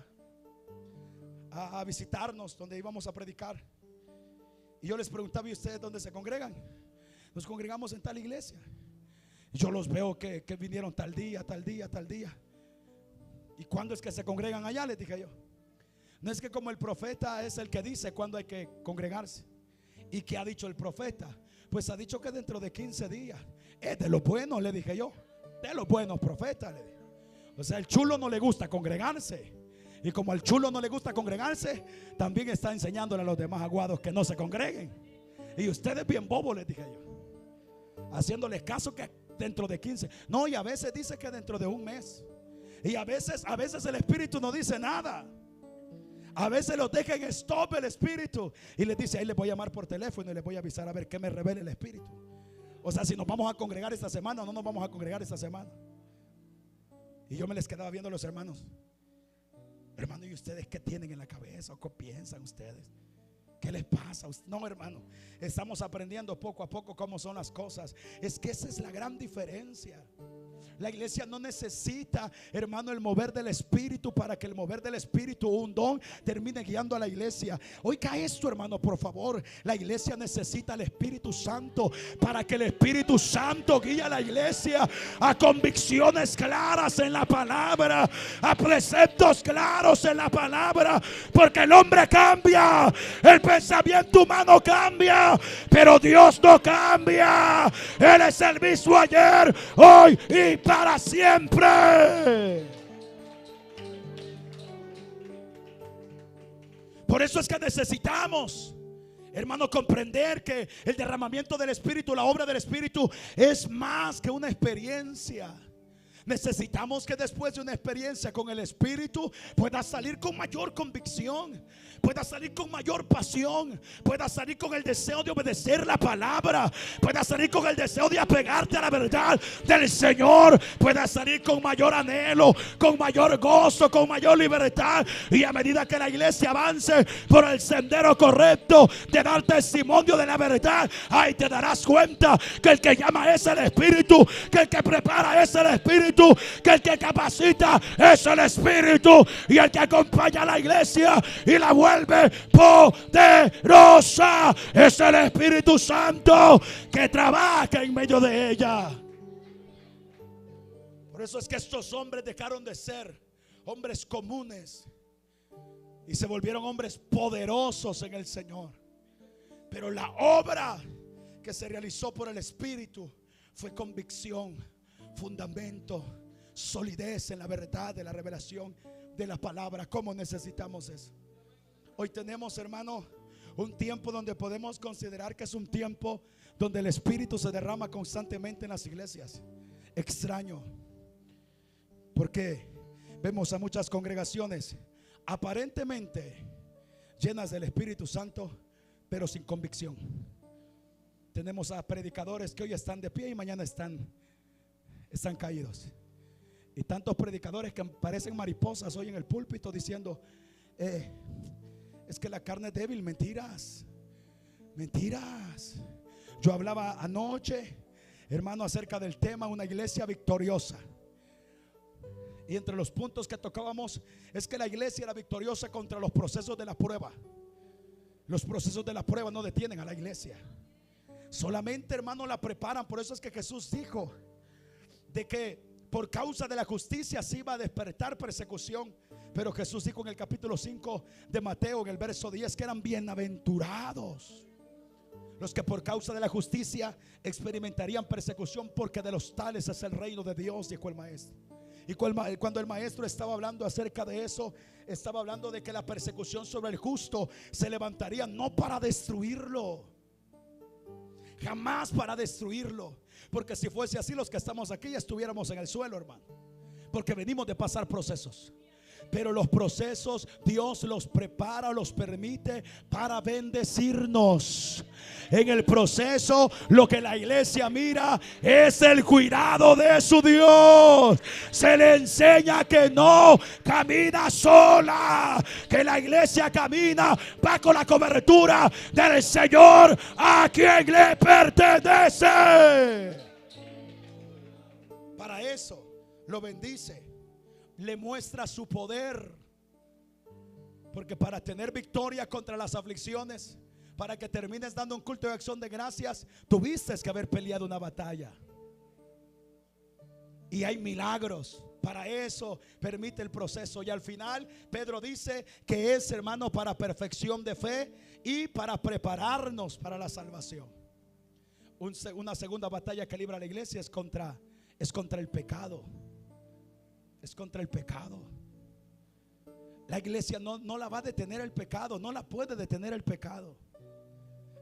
a visitarnos donde íbamos a predicar. Y yo les preguntaba: ¿y ustedes dónde se congregan? Nos congregamos en tal iglesia. Y yo los veo que vinieron tal día, tal día, tal día. ¿Y cuándo es que se congregan allá? Les dije yo. No es que como el profeta es el que dice cuándo hay que congregarse. ¿Y qué ha dicho el profeta? Pues ha dicho que dentro de 15 días. Es de lo bueno, le dije yo. De los buenos profetas, le dije. O sea, el chulo no le gusta congregarse. Y como al chulo no le gusta congregarse, también está enseñándole a los demás aguados que no se congreguen. Y ustedes bien bobos, les dije yo, haciéndoles caso que dentro de 15. No, y a veces dice que dentro de un mes. Y a veces el Espíritu no dice nada. A veces los deja en stop el Espíritu y les dice: ahí les voy a llamar por teléfono y les voy a avisar a ver qué me revela el Espíritu. O sea, si nos vamos a congregar esta semana o no nos vamos a congregar esta semana. Y yo me les quedaba viendo a los hermanos. Hermano, ¿y ustedes qué tienen en la cabeza? ¿O qué piensan ustedes? ¿Qué les pasa? No, hermano, estamos aprendiendo poco a poco cómo son las cosas. Es que esa es la gran diferencia. La iglesia no necesita, hermano, el mover del Espíritu para que el mover del Espíritu, un don, termine guiando a la iglesia. Oiga esto, hermano, por favor. La iglesia necesita el Espíritu Santo para que el Espíritu Santo guíe a la iglesia a convicciones claras en la palabra, a preceptos claros en la palabra. Porque el hombre cambia, el pensamiento humano cambia, pero Dios no cambia. Él es el mismo ayer, hoy y para siempre. Por eso es que necesitamos, hermano, comprender que el derramamiento del Espíritu, la obra del Espíritu, es más que una experiencia. Necesitamos que después de una experiencia con el Espíritu pueda salir con mayor convicción, pueda salir con mayor pasión, pueda salir con el deseo de obedecer la palabra, pueda salir con el deseo de apegarte a la verdad del Señor, pueda salir con mayor anhelo, con mayor gozo, con mayor libertad. Y a medida que la iglesia avance por el sendero correcto de dar testimonio de la verdad, ahí te darás cuenta que el que llama es el Espíritu, que el que prepara es el Espíritu, que el que capacita es el Espíritu, y el que acompaña a la iglesia y la vuelve poderosa es el Espíritu Santo que trabaja en medio de ella. Por eso es que estos hombres dejaron de ser hombres comunes y se volvieron hombres poderosos en el Señor. Pero la obra que se realizó por el Espíritu fue convicción, fundamento, solidez en la verdad de la revelación de la palabra. ¿Cómo necesitamos eso? Hoy tenemos, hermano, un tiempo donde podemos considerar que es un tiempo donde el Espíritu se derrama constantemente en las iglesias. Extraño, porque vemos a muchas congregaciones aparentemente llenas del Espíritu Santo, pero sin convicción. Tenemos a predicadores que hoy están de pie y mañana están caídos. Y tantos predicadores que parecen mariposas hoy en el púlpito diciendo: es que la carne es débil. Mentiras, mentiras. Yo hablaba anoche, hermano, acerca del tema una iglesia victoriosa. Y entre los puntos que tocábamos es que la iglesia era victoriosa contra los procesos de la prueba. Los procesos de la prueba no detienen a la iglesia, solamente, hermano, la preparan. Por eso es que Jesús dijo de que por causa de la justicia se iba a despertar persecución. Pero Jesús dijo en el capítulo 5 de Mateo, en el verso 10, que eran bienaventurados los que por causa de la justicia experimentarían persecución, porque de los tales es el reino de Dios, dijo el maestro. Y cuando el maestro estaba hablando acerca de eso, estaba hablando de que la persecución sobre el justo se levantaría no para destruirlo, jamás para destruirlo, porque si fuese así, los que estamos aquí ya estuviéramos en el suelo, hermano, porque venimos de pasar procesos. Pero los procesos Dios los prepara, los permite para bendecirnos. En el proceso lo que la iglesia mira es el cuidado de su Dios. Se le enseña que no camina sola, que la iglesia camina bajo la cobertura del Señor a quien le pertenece. Para eso lo bendice, le muestra su poder, porque para tener victoria contra las aflicciones, para que termines dando un culto de acción de gracias, tuviste que haber peleado una batalla. Y hay milagros. Para eso permite el proceso. Y al final Pedro dice que es, hermano, para perfección de fe y para prepararnos para la salvación. Una segunda batalla que libra la iglesia es contra el pecado. Es contra el pecado. La iglesia no la va a detener el pecado, no la puede detener el pecado,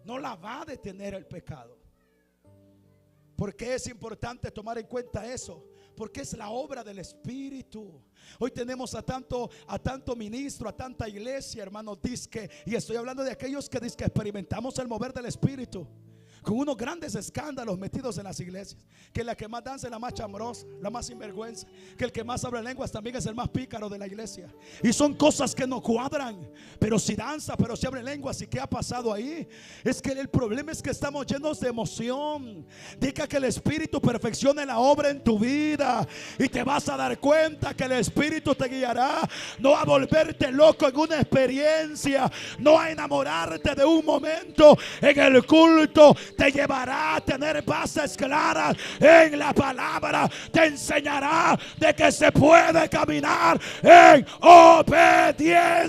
no la va a detener el pecado. ¿Por qué es importante tomar en cuenta eso? Porque es la obra del Espíritu. Hoy tenemos a tanto ministro, a tanta iglesia, hermano, y estoy hablando de aquellos que experimentamos el mover del Espíritu, con unos grandes escándalos metidos en las iglesias, que la que más danza es la más chambrosa, la más sinvergüenza, que el que más habla lenguas también es el más pícaro de la iglesia. Y son cosas que no cuadran. Pero si danza, pero si habla lenguas, ¿y qué ha pasado ahí? Es que el problema es que estamos llenos de emoción. Deja que el Espíritu perfeccione la obra en tu vida, y te vas a dar cuenta que el Espíritu te guiará, no a volverte loco en una experiencia, no a enamorarte de un momento en el culto. Te llevará a tener bases claras en la palabra. Te enseñará de que se puede caminar en obediencia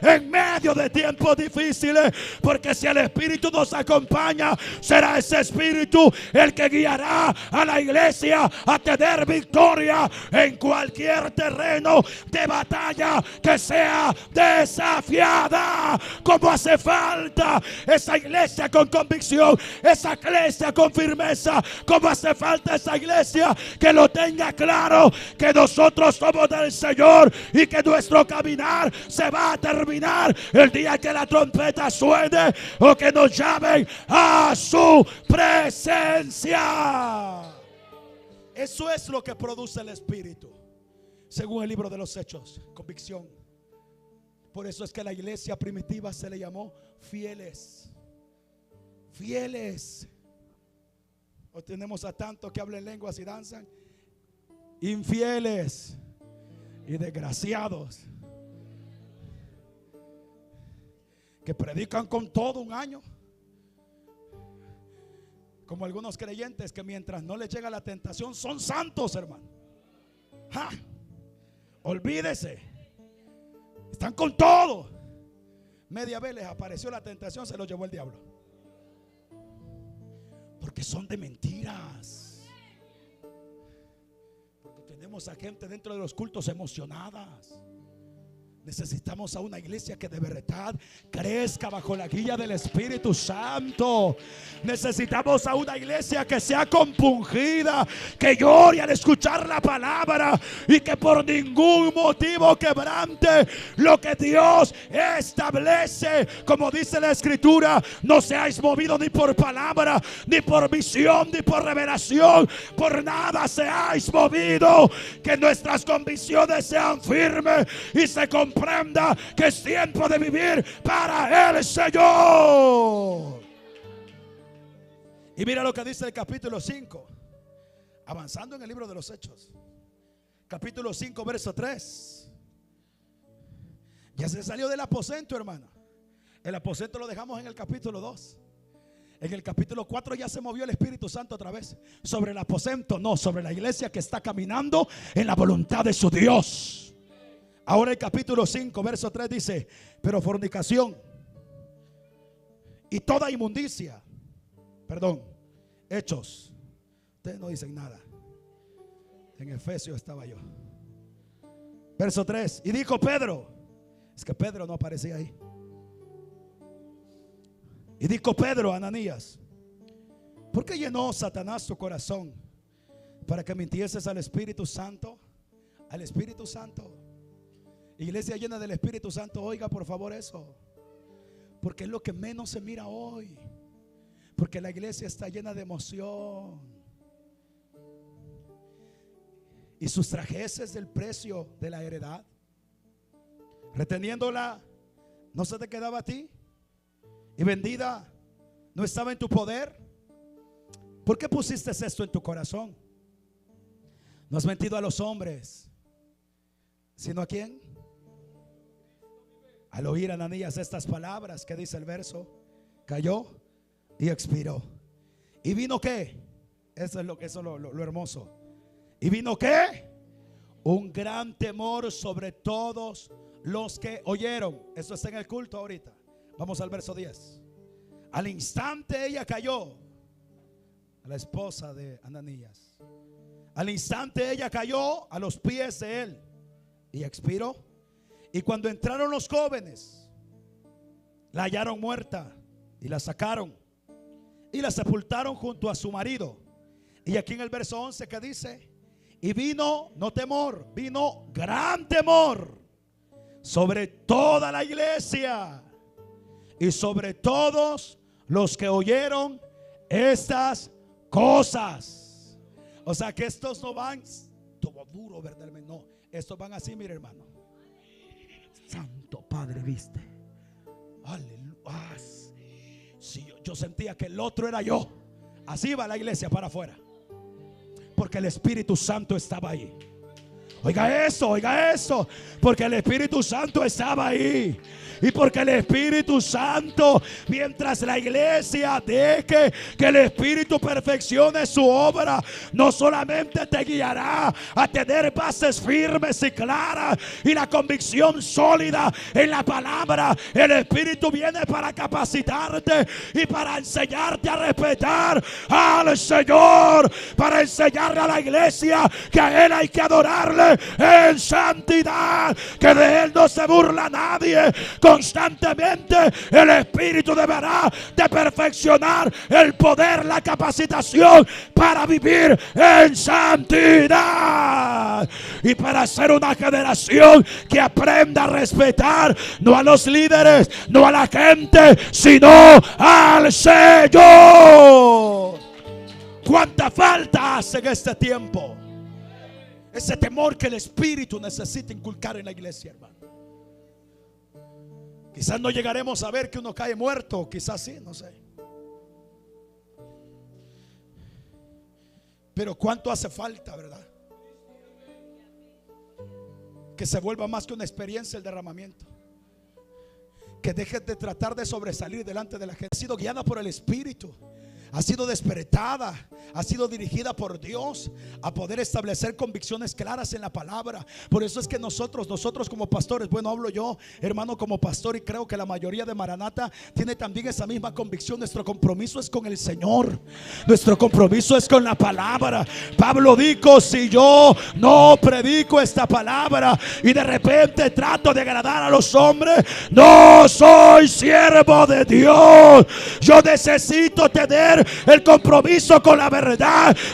en medio de tiempos difíciles, porque si el Espíritu nos acompaña, será ese Espíritu el que guiará a la iglesia a tener victoria en cualquier terreno de batalla que sea desafiada. Como hace falta esa iglesia con convicción, esa iglesia con firmeza, como hace falta esa iglesia que lo tenga claro, que nosotros somos del Señor y que nuestro caminar se va a terminar el día que la trompeta suene o que nos llamen a su presencia. Eso es lo que produce el Espíritu, según el libro de los Hechos, convicción. Por eso es que la iglesia primitiva se le llamó fieles. Fieles. Hoy tenemos a tantos que hablan lenguas y danzan, infieles y desgraciados, que predican con todo un año, como algunos creyentes que mientras no les llega la tentación son santos, hermano. ¡Ja! Olvídese, están con todo. Media vez les apareció la tentación, se lo llevó el diablo. Porque son de mentiras. Porque tenemos a gente dentro de los cultos emocionadas. Necesitamos a una iglesia que de verdad crezca bajo la guía del Espíritu Santo. Necesitamos a una iglesia que sea compungida, que llore al escuchar la palabra y que por ningún motivo quebrante lo que Dios establece. Como dice la Escritura, no seáis movidos ni por palabra, ni por visión, ni por revelación. Por nada seáis movidos. Que nuestras convicciones sean firmes y se comprenda que es tiempo de vivir para el Señor. Y mira lo que dice el capítulo 5, avanzando en el libro de los Hechos, capítulo 5, verso 3. Ya se salió del aposento, hermano. El aposento lo dejamos en el capítulo 2. En el capítulo 4 ya se movió el Espíritu Santo otra vez. Sobre el aposento, no, sobre la iglesia que está caminando en la voluntad de su Dios. Ahora el capítulo 5, verso 3 dice: pero fornicación y toda inmundicia, perdón, Hechos, ustedes no dicen nada. En Efesios estaba yo. Verso 3. Y dijo Pedro. Es que Pedro no aparecía ahí. Y dijo Pedro a Ananías: ¿por qué llenó Satanás tu corazón para que mintieses al Espíritu Santo? Al Espíritu Santo. Iglesia llena del Espíritu Santo, oiga por favor eso, porque es lo que menos se mira hoy. Porque la iglesia está llena de emoción y sustrajeces del precio de la heredad, reteniéndola, no se te quedaba a ti, y vendida no estaba en tu poder. ¿Por qué pusiste esto en tu corazón? No has mentido a los hombres, sino ¿a quién? Al oír Ananías estas palabras, ¿qué dice el verso? Cayó y expiró. ¿Y vino qué? Eso es lo hermoso. ¿Y vino qué? Un gran temor sobre todos los que oyeron. Eso está en el culto ahorita. Vamos al verso 10. Al instante ella cayó, la esposa de Ananías. Al instante ella cayó a los pies de él y expiró. Y cuando entraron los jóvenes, la hallaron muerta y la sacaron y la sepultaron junto a su marido. Y aquí en el verso 11 que dice: y vino, no temor, vino gran temor sobre toda la iglesia y sobre todos los que oyeron estas cosas. O sea que estos no van todo duro, ¿verdad? No, estos van así, mire hermano. Santo Padre, viste. Aleluya. Sí, yo sentía que el otro era yo. Así va la iglesia para afuera, porque el Espíritu Santo estaba ahí. Oiga eso, porque el Espíritu Santo estaba ahí. Y porque el Espíritu Santo, mientras la iglesia deje que el Espíritu perfeccione su obra, no solamente te guiará a tener bases firmes y claras y la convicción sólida en la palabra. El Espíritu viene para capacitarte y para enseñarte a respetar al Señor, para enseñarle a la iglesia que a Él hay que adorarle en santidad, que de Él no se burla nadie. Constantemente el Espíritu deberá de perfeccionar el poder, la capacitación para vivir en santidad y para ser una generación que aprenda a respetar no a los líderes, no a la gente, sino al Señor. ¿Cuánta falta hace en este tiempo? Ese temor que el Espíritu necesita inculcar en la iglesia, hermano. Quizás no llegaremos a ver que uno cae muerto, quizás sí, no sé. Pero cuánto hace falta, ¿verdad? Que se vuelva más que una experiencia el derramamiento. Que dejes de tratar de sobresalir delante de la gente. Ha sido guiada por el Espíritu, ha sido despertada, ha sido dirigida por Dios a poder establecer convicciones claras en la palabra. Por eso es que nosotros como pastores, bueno, hablo yo, hermano, como pastor, y creo que la mayoría de Maranata tiene también esa misma convicción. Nuestro compromiso es con el Señor, nuestro compromiso es con la palabra. Pablo dijo: si yo no predico esta palabra y de repente trato de agradar a los hombres, no soy siervo de Dios. Yo necesito tener el compromiso con la verdad.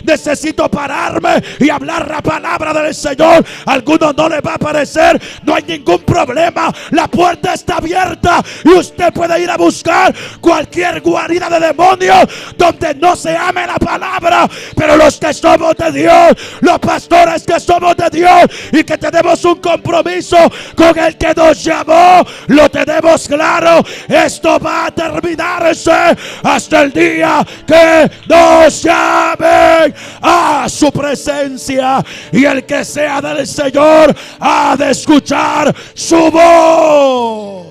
Necesito pararme y hablar la palabra del Señor. A algunos no les va a parecer, no hay ningún problema. La puerta está abierta y usted puede ir a buscar cualquier guarida de demonios donde no se ame la palabra. Pero los que somos de Dios, los pastores que somos de Dios y que tenemos un compromiso con el que nos llamó, lo tenemos claro. Esto va a terminarse hasta el día que nos llamen a su presencia, y el que sea del Señor ha de escuchar su voz.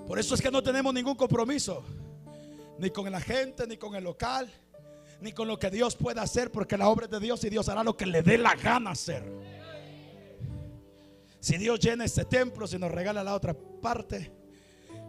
Por eso es que no tenemos ningún compromiso, ni con la gente, ni con el local, ni con lo que Dios pueda hacer, porque la obra es de Dios y Dios hará lo que le dé la gana hacer. Si Dios llena este templo, si nos regala la otra parte,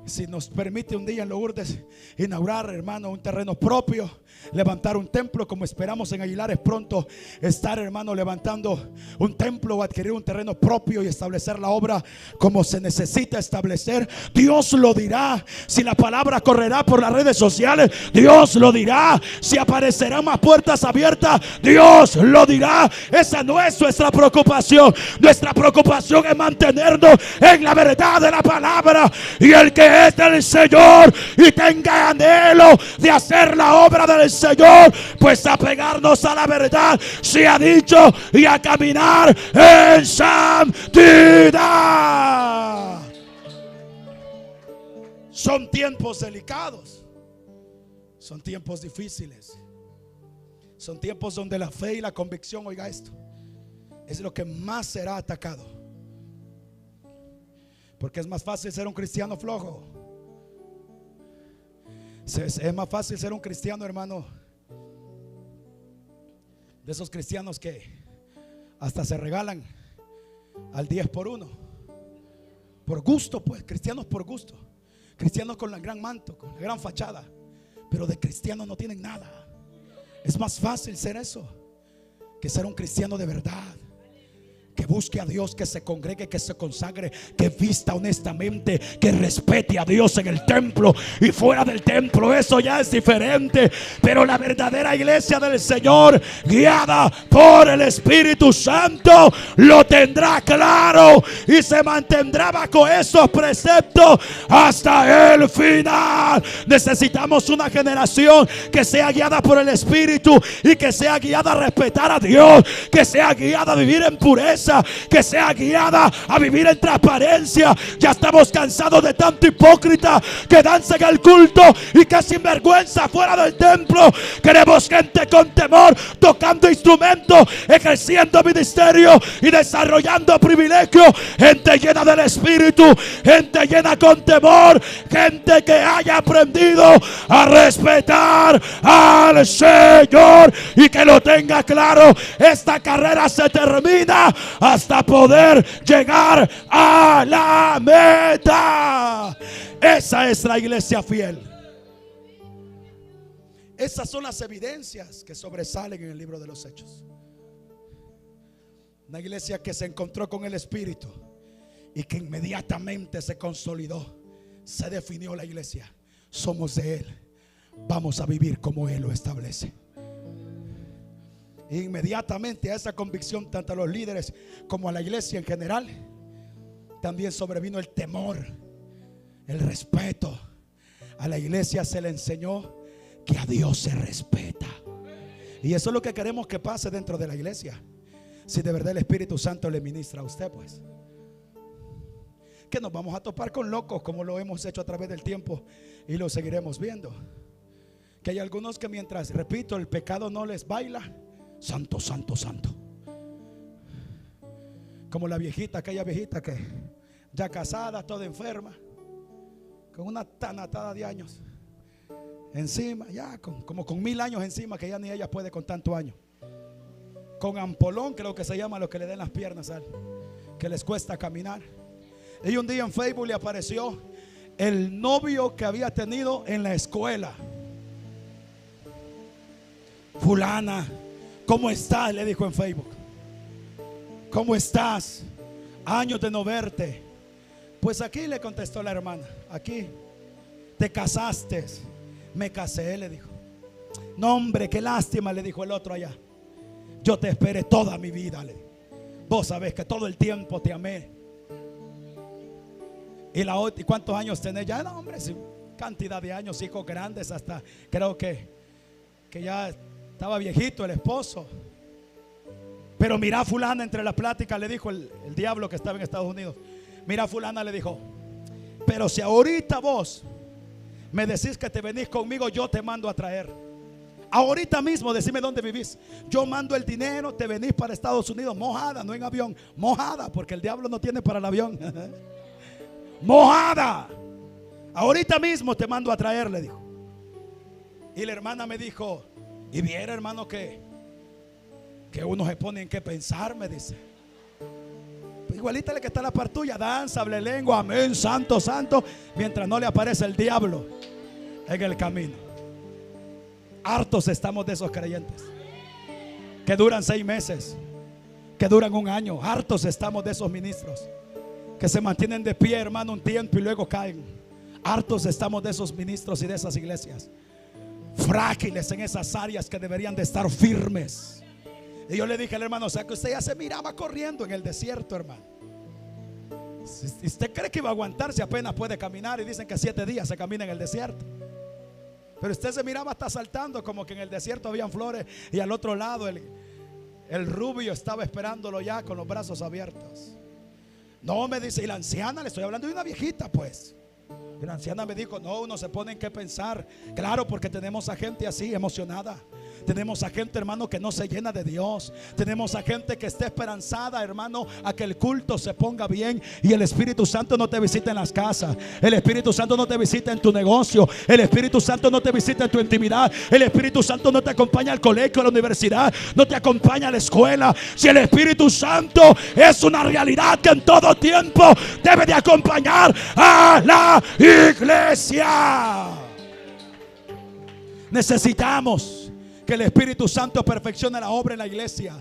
si nos permite un día en Lourdes inaugurar, hermano, un terreno propio, levantar un templo, como esperamos en Aguilares pronto estar, hermano, levantando un templo o adquirir un terreno propio y establecer la obra como se necesita establecer. Dios lo dirá. Si la palabra correrá por las redes sociales, Dios lo dirá. Si aparecerán más puertas abiertas, Dios lo dirá. Esa no es nuestra preocupación. Nuestra preocupación es mantenernos en la verdad de la palabra. Y el que es del Señor y tenga anhelo de hacer la obra del Señor, pues apegarnos a la verdad, se ha dicho, y a caminar en santidad. Son tiempos delicados, son tiempos difíciles, son tiempos donde la fe y la convicción, oiga esto, es lo que más será atacado. Porque es más fácil ser un cristiano flojo. Es más fácil ser un cristiano, hermano, de esos cristianos que hasta se regalan al 10 por 1. Por gusto, pues, cristianos por gusto. Cristianos con el gran manto, con la gran fachada, pero de cristianos no tienen nada. Es más fácil ser eso que ser un cristiano de verdad, que busque a Dios, que se congregue, que se consagre, que vista honestamente, que respete a Dios en el templo y fuera del templo. Eso ya es diferente. Pero la verdadera iglesia del Señor, guiada por el Espíritu Santo, lo tendrá claro y se mantendrá bajo esos preceptos hasta el final. Necesitamos una generación que sea guiada por el Espíritu y que sea guiada a respetar a Dios, que sea guiada a vivir en pureza, que sea guiada a vivir en transparencia. Ya estamos cansados de tanto hipócrita que danza en el culto y que sinvergüenza fuera del templo. Queremos gente con temor, tocando instrumentos, ejerciendo ministerio y desarrollando privilegios. Gente llena del Espíritu, gente llena con temor, gente que haya aprendido a respetar al Señor y que lo tenga claro. Esta carrera se termina hasta poder llegar a la meta. Esa es la iglesia fiel. Esas son las evidencias que sobresalen en el libro de los Hechos. Una iglesia que se encontró con el Espíritu y que inmediatamente se consolidó. Se definió la iglesia. Somos de Él. Vamos a vivir como Él lo establece. Inmediatamente a esa convicción, tanto a los líderes como a la iglesia en general, también sobrevino el temor, el respeto. A la iglesia se le enseñó que a Dios se respeta. Y eso es lo que queremos que pase dentro de la iglesia. Si de verdad el Espíritu Santo le ministra a usted, pues que nos vamos a topar con locos, como lo hemos hecho a través del tiempo y lo seguiremos viendo. Que hay algunos que mientras, repito, el pecado no les baila, santo, santo, santo. Como la viejita, aquella viejita que ya casada, toda enferma, con una tanatada de años encima, ya como con 1000 años encima, que ya ni ella puede con tantos años. Con ampolón, creo que se llama lo que le den las piernas, que les cuesta caminar. Y un día en Facebook le apareció el novio que había tenido en la escuela. Fulana, ¿cómo estás? Le dijo en Facebook. ¿Cómo estás? Años de no verte. Pues aquí, le contestó la hermana. Aquí. ¿Te casaste? Me casé, le dijo. No, hombre, qué lástima, le dijo el otro allá. Yo te esperé toda mi vida, le dijo. Vos sabés que todo el tiempo te amé. Y la otra, ¿y cuántos años tenés ya? No, hombre, sí, cantidad de años, hijos grandes, hasta creo que ya estaba viejito el esposo. Pero mira, fulana, entre la plática le dijo el diablo que estaba en Estados Unidos. Mira, fulana, le dijo, pero si ahorita vos me decís que te venís conmigo, yo te mando a traer. Ahorita mismo decime dónde vivís. Yo mando el dinero, te venís para Estados Unidos, mojada, no en avión, mojada, porque el diablo no tiene para el avión. Mojada. Ahorita mismo te mando a traer, le dijo. Y la hermana me dijo, y viera, hermano, que uno se pone en qué pensar, me dice. igualita la que está a la par tuya, danza, hable lengua, amén, santo, santo, mientras no le aparece el diablo en el camino. Hartos estamos de esos creyentes que duran 6 meses, que duran 1 año. Hartos estamos de esos ministros que se mantienen de pie, hermano, un tiempo y luego caen. Hartos estamos de esos ministros y de esas iglesias frágiles en esas áreas que deberían de estar firmes. Y yo le dije al hermano, o sea que usted ya se miraba corriendo en el desierto, hermano. Si usted cree que iba a aguantar si apenas puede caminar, y dicen que 7 días se camina en el desierto. Pero usted se miraba hasta saltando, como que en el desierto habían flores y al otro lado el rubio estaba esperándolo ya con los brazos abiertos. No, me dice, y la anciana, le estoy hablando de una viejita pues. Y la anciana me dijo, no, uno se pone en qué pensar. Claro, porque tenemos a gente así, emocionada. Tenemos a gente, hermano, que no se llena de Dios. Tenemos a gente que está esperanzada, hermano, a que el culto se ponga bien. Y el Espíritu Santo no te visita en las casas. El Espíritu Santo no te visita en tu negocio. El Espíritu Santo no te visita en tu intimidad. El Espíritu Santo no te acompaña al colegio, a la universidad. No te acompaña a la escuela. Si el Espíritu Santo es una realidad que en todo tiempo debe de acompañar a la iglesia. Necesitamos que el Espíritu Santo perfeccione la obra en la iglesia.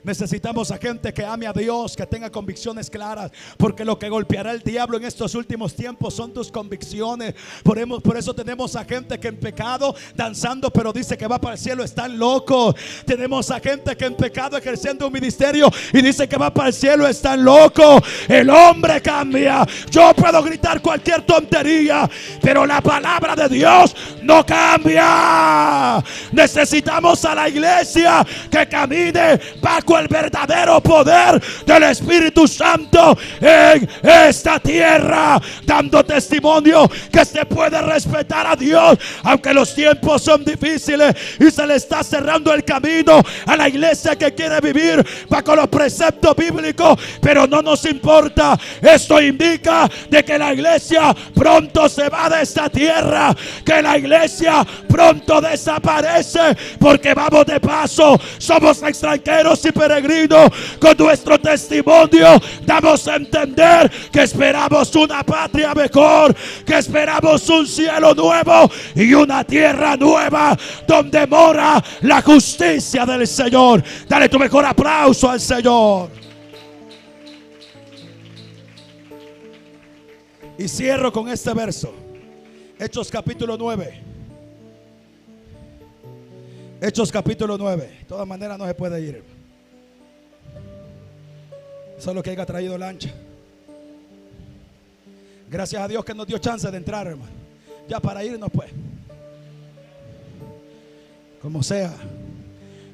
Necesitamos a gente que ame a Dios, que tenga convicciones claras, porque lo que golpeará el diablo en estos últimos tiempos son tus convicciones. Por eso tenemos a gente que en pecado danzando, pero dice que va para el cielo, están locos. Tenemos a gente que en pecado ejerciendo un ministerio y dice que va para el cielo, están locos. El hombre cambia. Yo puedo gritar cualquier tontería, pero la palabra de Dios no cambia. Necesitamos a la iglesia que camine bajo el verdadero poder del Espíritu Santo en esta tierra, dando testimonio que se puede respetar a Dios aunque los tiempos son difíciles y se le está cerrando el camino a la iglesia que quiere vivir bajo los preceptos bíblicos, pero no nos importa. Esto indica de que la iglesia pronto se va de esta tierra, que la iglesia pronto desaparece, porque vamos de paso, somos extranjeros y peregrinos. Con nuestro testimonio damos a entender que esperamos una patria mejor, que esperamos un cielo nuevo y una tierra nueva donde mora la justicia del Señor. Dale tu mejor aplauso al Señor. Y cierro con este verso, Hechos capítulo 9. Hechos capítulo 9. De todas maneras no se puede ir, solo que haya traído lancha. Gracias a Dios que nos dio chance de entrar, hermano. Ya para irnos pues, como sea.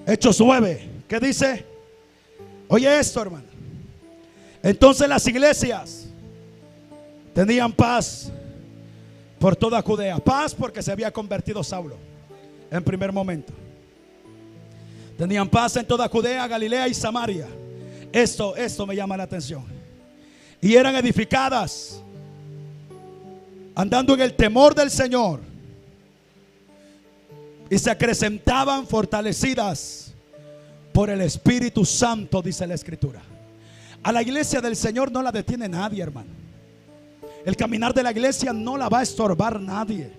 Hechos 9. ¿Qué dice? Oye esto, hermano. Entonces las iglesias tenían paz por toda Judea. Paz porque se había convertido Saulo en primer momento. Tenían paz en toda Judea, Galilea y Samaria. Esto me llama la atención. Y eran edificadas andando en el temor del Señor, y se acrecentaban fortalecidas por el Espíritu Santo, dice la Escritura. A la iglesia del Señor no la detiene nadie, hermano. El caminar de la iglesia no la va a estorbar nadie.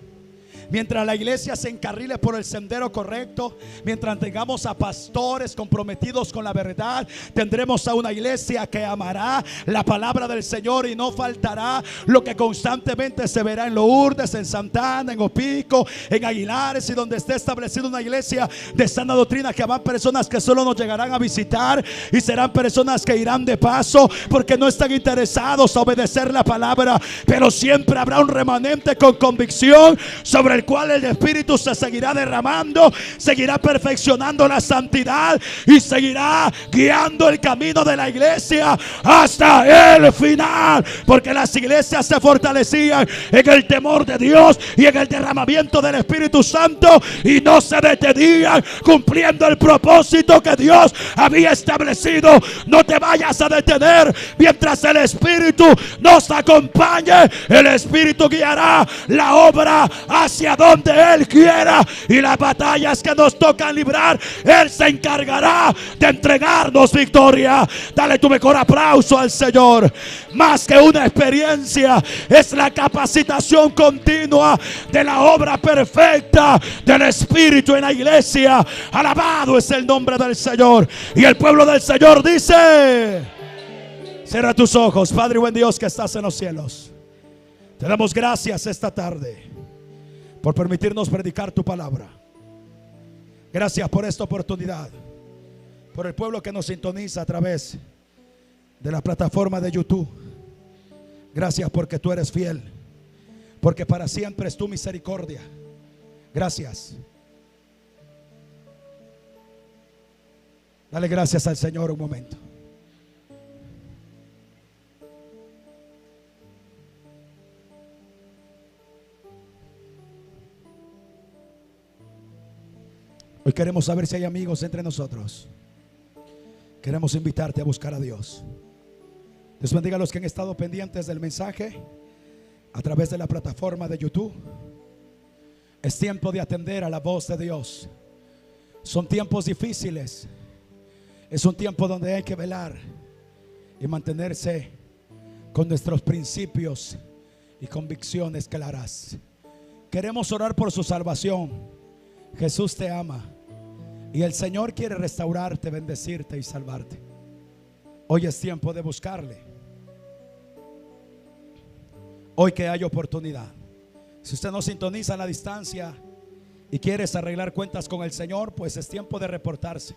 Mientras la iglesia se encarrile por el sendero correcto, mientras tengamos a pastores comprometidos con la verdad, tendremos a una iglesia que amará la palabra del Señor y no faltará lo que constantemente se verá en Lourdes, en Santana, en Opico, en Aguilares, y donde esté establecida una iglesia de sana doctrina, que habrá personas que solo nos llegarán a visitar y serán personas que irán de paso porque no están interesados a obedecer la palabra, pero siempre habrá un remanente con convicción sobre el cual el Espíritu se seguirá derramando, seguirá perfeccionando la santidad y seguirá guiando el camino de la iglesia hasta el final, porque las iglesias se fortalecían en el temor de Dios y en el derramamiento del Espíritu Santo, y no se detenían cumpliendo el propósito que Dios había establecido. No te vayas a detener mientras el Espíritu nos acompañe. El Espíritu guiará la obra hacia hacia donde Él quiera, y las batallas que nos tocan librar, Él se encargará de entregarnos victoria. Dale tu mejor aplauso al Señor. Más que una experiencia, es la capacitación continua de la obra perfecta del Espíritu en la iglesia. Alabado es el nombre del Señor. Y el pueblo del Señor dice: cierra tus ojos. Padre buen Dios que estás en los cielos, te damos gracias esta tarde por permitirnos predicar tu palabra. Gracias por esta oportunidad, por el pueblo que nos sintoniza a través de la plataforma de YouTube. Gracias porque tú eres fiel, porque para siempre es tu misericordia. Gracias. Dale gracias al Señor un momento. Hoy queremos saber si hay amigos entre nosotros. Queremos invitarte a buscar a Dios. Dios bendiga a los que han estado pendientes del mensaje a través de la plataforma de YouTube. Es tiempo de atender a la voz de Dios. Son tiempos difíciles. Es un tiempo donde hay que velar y mantenerse con nuestros principios y convicciones claras. Queremos orar por su salvación. Jesús te ama y el Señor quiere restaurarte, bendecirte y salvarte. Hoy es tiempo de buscarle. Hoy que hay oportunidad. Si usted no sintoniza a la distancia y quieres arreglar cuentas con el Señor, pues es tiempo de reportarse.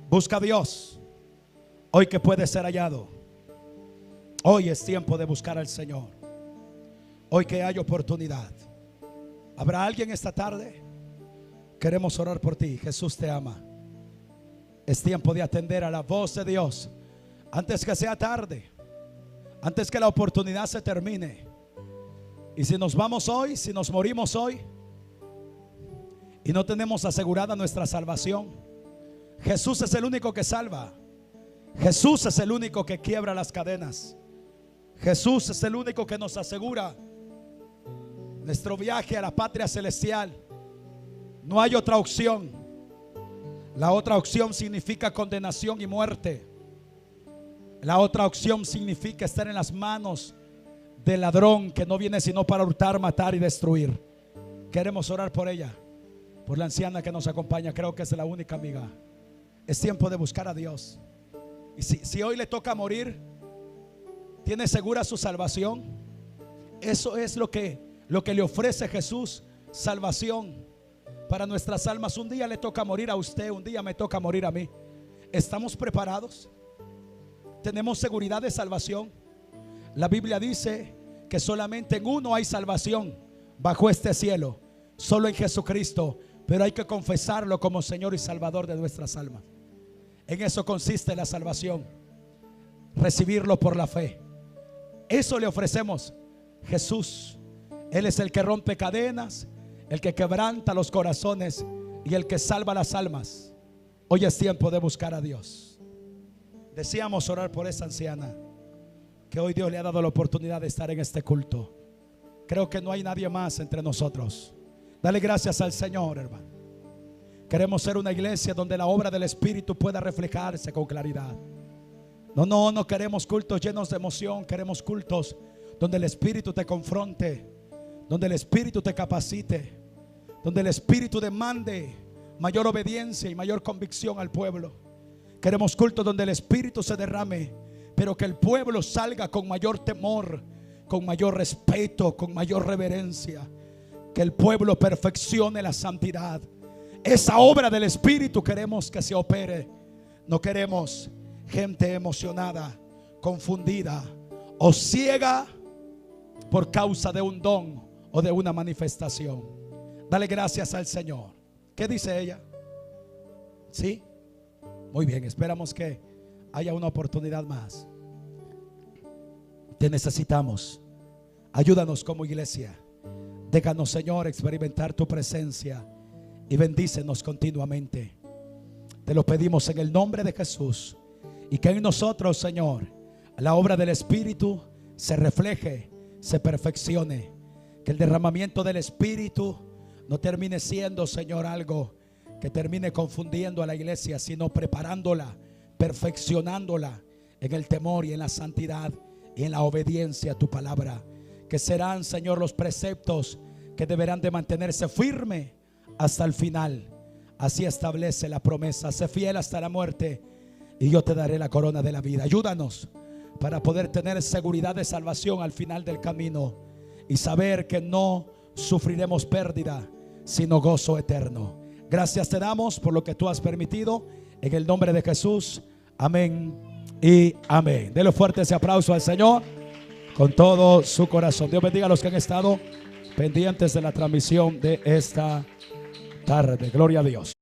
Busca a Dios. Hoy que puede ser hallado. Hoy es tiempo de buscar al Señor. Hoy que hay oportunidad. ¿Habrá alguien esta tarde? Queremos orar por ti. Jesús te ama. Es tiempo de atender a la voz de Dios antes que sea tarde, antes que la oportunidad se termine. Y si nos vamos hoy, si nos morimos hoy y no tenemos asegurada nuestra salvación, Jesús es el único que salva. Jesús es el único que quiebra las cadenas. Jesús es el único que nos asegura nuestro viaje a la patria celestial. No hay otra opción. La otra opción significa condenación y muerte. La otra opción significa estar en las manos del ladrón que no viene sino para hurtar, matar y destruir. Queremos orar por ella, por la anciana que nos acompaña. Creo que es la única amiga. Es tiempo de buscar a Dios. Y si hoy le toca morir, ¿tiene segura su salvación? Eso es lo que le ofrece Jesús, salvación para nuestras almas. Un día le toca morir a usted, un día me toca morir a mí. ¿Estamos preparados? ¿Tenemos seguridad de salvación? La Biblia dice que solamente en uno hay salvación bajo este cielo, solo en Jesucristo. Pero hay que confesarlo como Señor y Salvador de nuestras almas. En eso consiste la salvación, recibirlo por la fe. Eso le ofrecemos. Jesús, Él es el que rompe cadenas, el que quebranta los corazones y el que salva las almas. Hoy es tiempo de buscar a Dios. Deseamos orar por esa anciana que hoy Dios le ha dado la oportunidad de estar en este culto. Creo que no hay nadie más entre nosotros. Dale gracias al Señor, hermano. Queremos ser una iglesia donde la obra del Espíritu pueda reflejarse con claridad. No queremos cultos llenos de emoción. Queremos cultos donde el Espíritu te confronte, donde el Espíritu te capacite, donde el Espíritu demande mayor obediencia y mayor convicción al pueblo. Queremos cultos donde el Espíritu se derrame, pero que el pueblo salga con mayor temor, con mayor respeto, con mayor reverencia. Que el pueblo perfeccione la santidad. Esa obra del Espíritu queremos que se opere. No queremos gente emocionada, confundida o ciega por causa de un don o de una manifestación. Dale gracias al Señor. ¿Qué dice ella? ¿Sí? Muy bien, esperamos que haya una oportunidad más. Te necesitamos. Ayúdanos como iglesia. Déjanos, Señor, experimentar tu presencia y bendícenos continuamente. Te lo pedimos en el nombre de Jesús. Y que en nosotros, Señor, la obra del Espíritu se refleje, se perfeccione. Que el derramamiento del Espíritu no termine siendo, Señor, algo que termine confundiendo a la iglesia, sino preparándola, perfeccionándola en el temor y en la santidad y en la obediencia a tu palabra, que serán, Señor, los preceptos que deberán de mantenerse firme hasta el final. Así establece la promesa: sé fiel hasta la muerte y yo te daré la corona de la vida. Ayúdanos para poder tener seguridad de salvación al final del camino y saber que no sufriremos pérdida, sino gozo eterno. Gracias te damos por lo que tú has permitido, en el nombre de Jesús. Amén y amén. Denle fuerte ese aplauso al Señor con todo su corazón. Dios bendiga a los que han estado pendientes de la transmisión de esta tarde. Gloria a Dios.